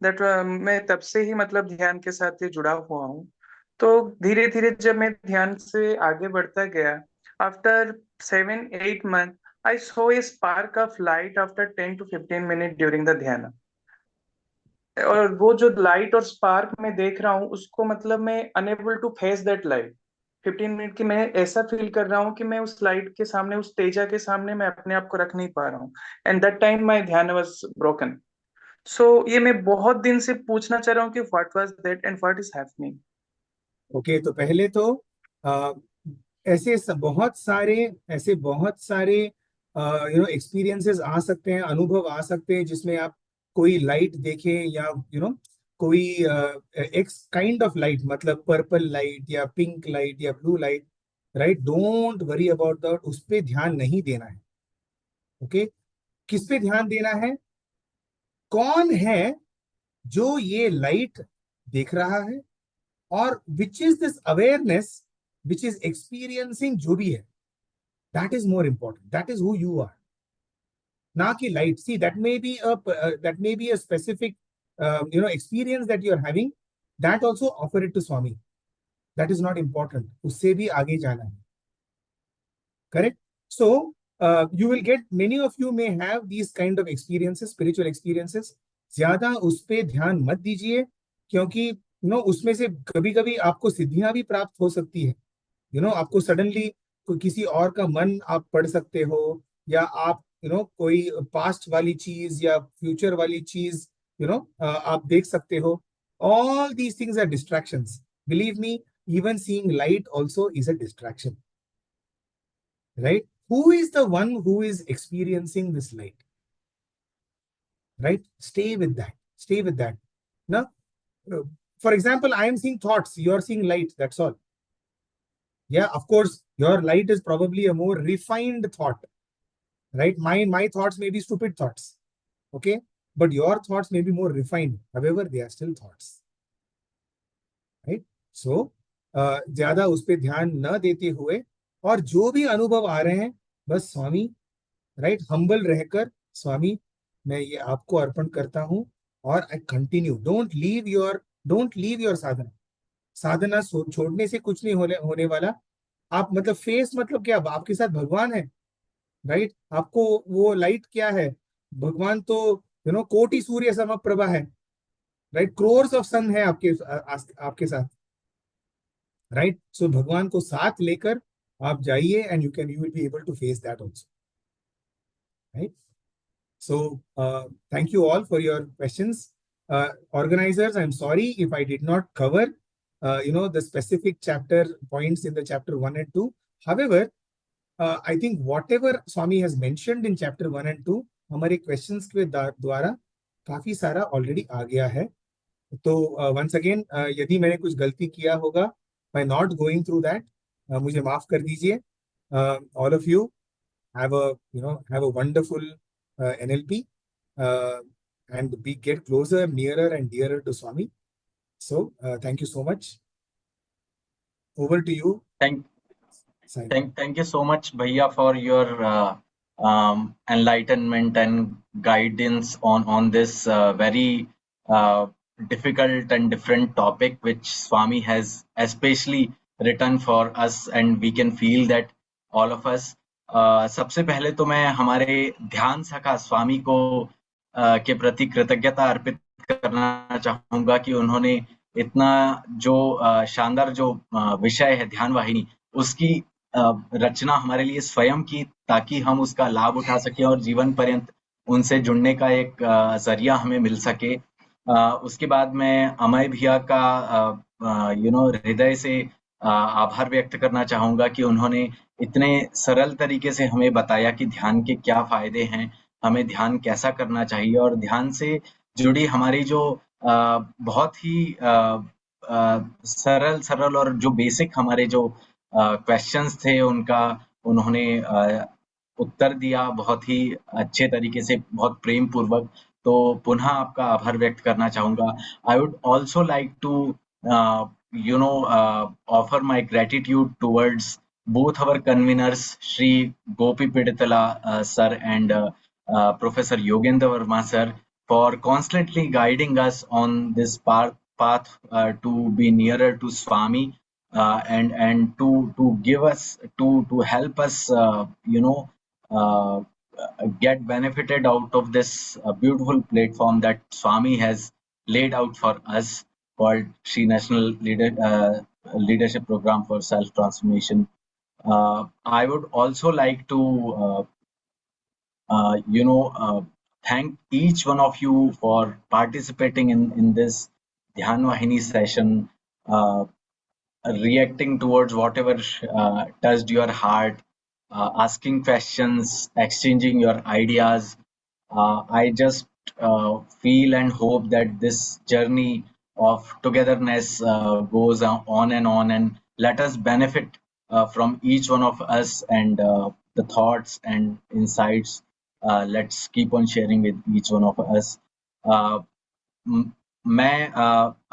दैट मैं तब से ही मतलब ध्यान के साथ ये जुड़ा हुआ हूँ. तो धीरे धीरे जब मैं ध्यान से आगे बढ़ता गया, after 7-8 months I saw a spark of light after 10 to 15 minutes during the ध्यान. और वो जो लाइट और स्पार्क मैं देख रहा हूँ उसको मतलब मैं unable to face that light. 15 minute की मैं ऐसा फील कर रहा हूँ कि मैं उस लाइट के सामने, उस तेजा के सामने मैं अपने आप को रख नहीं पा रहा हूँ. एंड दैट टाइम माय ध्यान वाज ब्रोकन. सो ये मैं बहुत दिन से पूछना चाह रहा हूँ कि what was that and what is happening. Okay, तो पहले तो ऐसे बहुत सारे एक्सपीरियंसेस आ सकते हैं, अनुभव आ सकते हैं जिसमें आप कोई लाइट देखें या कोई एक्स काइंड ऑफ लाइट, मतलब पर्पल लाइट या पिंक लाइट या blue light. Right? Don't worry about that. उस पे ध्यान नहीं देना है. ओके? किस पे ध्यान देना है? कौन है जो ये लाइट देख रहा है, और which is this awareness which is experiencing जो भी है. That is more important. That is who you are. ना कि light. See, that may be a specific experience that you are having. That also offer it to Swami. That is not important. उससे भी आगे जाना है. Correct? So you will get, many of you may have these kind of experiences, spiritual experiences. ज्यादा उस पे ध्यान मत दीजिए, क्योंकि उसमें से कभी कभी आपको सिद्धियां भी प्राप्त हो सकती है. आपको सडनली किसी और का मन आप पढ़ सकते हो, या आप कोई पास्ट वाली चीज या फ्यूचर वाली चीज आप देख सकते हो. All these things are distractions. Believe me, even seeing light also is a distraction. Right? Who is the one who is experiencing this light? Right? Stay with that. Stay with that. Now, for example, I am seeing thoughts, you are seeing light, that's all. Yeah, of course, your light is probably a more refined thought, right? My thoughts may be stupid thoughts, okay? But your thoughts may be more refined. However, they are still thoughts, right? So, ज़्यादा उस पे ध्यान न देते हुए और जो भी अनुभव आ रहे हैं, बस स्वामी, राइट, हम्बल रहकर, स्वामी, मैं ये आपको अर्पण करता हूँ और I continue. Don't leave your sadhana. साधना छोड़ने से कुछ नहीं होने वाला. आप मतलब फेस मतलब क्या, आपके साथ भगवान है, राइट? आपको वो लाइट क्या है? भगवान तो कोटि सूर्य समप्रभा है, राइट? क्रोर्स ऑफ सन है आपके साथ, राइट? सो भगवान को साथ लेकर आप जाइए and you will be able to face that also, right? So, thank you all for your questions. Organizers, I'm sorry if I did not cover, the specific chapter points in the chapter 1 and 2. However, I think whatever Swami has mentioned in chapter 1 and 2, हमारे questions के द्वारा काफी सारा already आ गया है. तो once again, यदि मैंने कुछ गलती किया होगा by not going through that, मुझे माफ कर दीजिए. All of you have a wonderful NLP, and we get closer, nearer and dearer to Swami. So thank you so much. Over to you. Thank you so much, Bhaiya, for your enlightenment and guidance on this very difficult and different topic which Swami has especially written for us, and we can feel that all of us. सबसे पहले तो मैं हमारे ध्यान सखा स्वामी को के प्रति कृतज्ञता अर्पित करना चाहूंगा कि उन्होंने इतना जो शानदार जो विषय है ध्यान वाहिनी, उसकी रचना हमारे लिए स्वयं की, ताकि हम उसका लाभ उठा सकें और जीवन पर्यंत उनसे जुड़ने का एक जरिया हमें मिल सके. उसके बाद मैं अमय भैया का हृदय से आभार व्यक्त करना चाहूंगा कि उन्होंने इतने सरल तरीके से हमें बताया कि ध्यान के क्या फायदे हैं, हमें ध्यान कैसा करना चाहिए, और ध्यान से जुड़ी हमारी जो बहुत ही सरल और जो बेसिक हमारे जो क्वेश्चंस थे उनका उन्होंने उत्तर दिया बहुत ही अच्छे तरीके से, बहुत प्रेम पूर्वक. तो पुनः आपका आभार व्यक्त करना चाहूंगा. I would also like to offer my gratitude towards both our conveners, Shri Gopi Piditala sir and Professor Yogendra Verma sir, for constantly guiding us on this path to be nearer to Swami, and to give us to help us get benefited out of this beautiful platform that Swami has laid out for us, called Shri National Leadership Program for Self-Transformation. I would also like to thank each one of you for participating in this Dhyan Vahini session, reacting towards whatever touched your heart, asking questions, exchanging your ideas. I just feel and hope that this journey of togetherness goes on, and let us benefit from each one of us, and the thoughts and insights. Let's keep on sharing with each one of us. मैं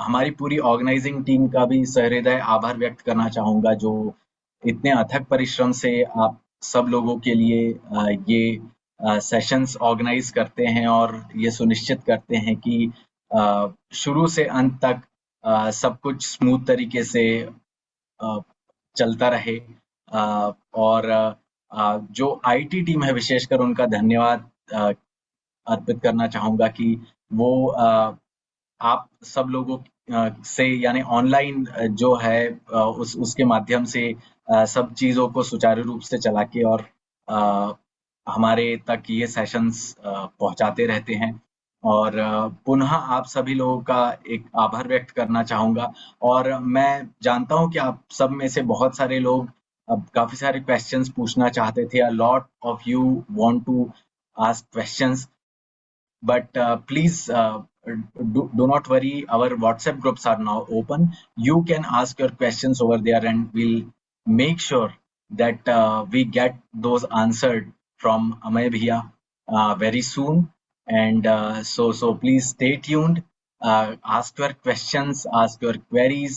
हमारी पूरी organising team का भी सहृदय आभार व्यक्त करना चाहूंगा, जो इतने अथक परिश्रम से आप सब लोगों के लिए ये सेशंस ऑर्गेनाइज करते हैं और ये सुनिश्चित करते हैं कि शुरू से अंत तक सब कुछ स्मूथ तरीके से चलता रहे. और जो आईटी टीम है विशेषकर उनका धन्यवाद अर्पित करना चाहूंगा कि वो आप सब लोगों से यानी ऑनलाइन जो है उसके माध्यम से सब चीज़ों को सुचारू रूप से चला के और हमारे तक ये सेशंस पहुंचाते रहते हैं. और पुनः आप सभी लोगों का एक आभार व्यक्त करना चाहूंगा। और मैं जानता हूं कि आप सब में से बहुत सारे लोग अब काफी सारे क्वेश्चंस पूछना चाहते थे। A lot of you want to ask questions, but please do not worry, our WhatsApp groups are now open. You can ask your questions over there and we'll make sure that we get those answered from Amey bhaiya very soon. And so please stay tuned, ask your questions, ask your queries,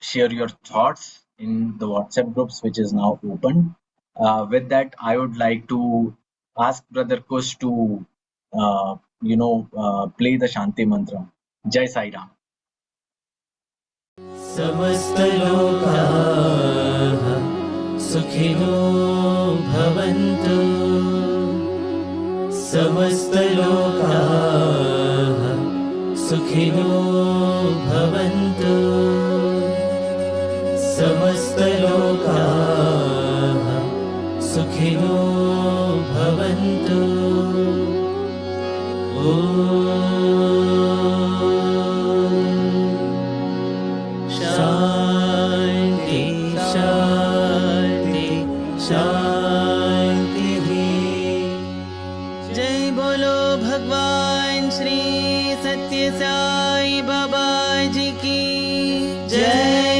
share your thoughts in the WhatsApp groups, which is now open. With that, I would like to ask Brother Kush to, play the Shanti Mantra. Jai Sai Ram. समस्तलोकाः सुखिनो भवन्तु, समस्तलोकाः सुखिनो भवन्तु, समस्तलोकाः सुखिनो भवन्तु। शान्ति शान्ति शान्तिः। जय बोलो भगवान श्री सत्य साई बाबा जी की जय।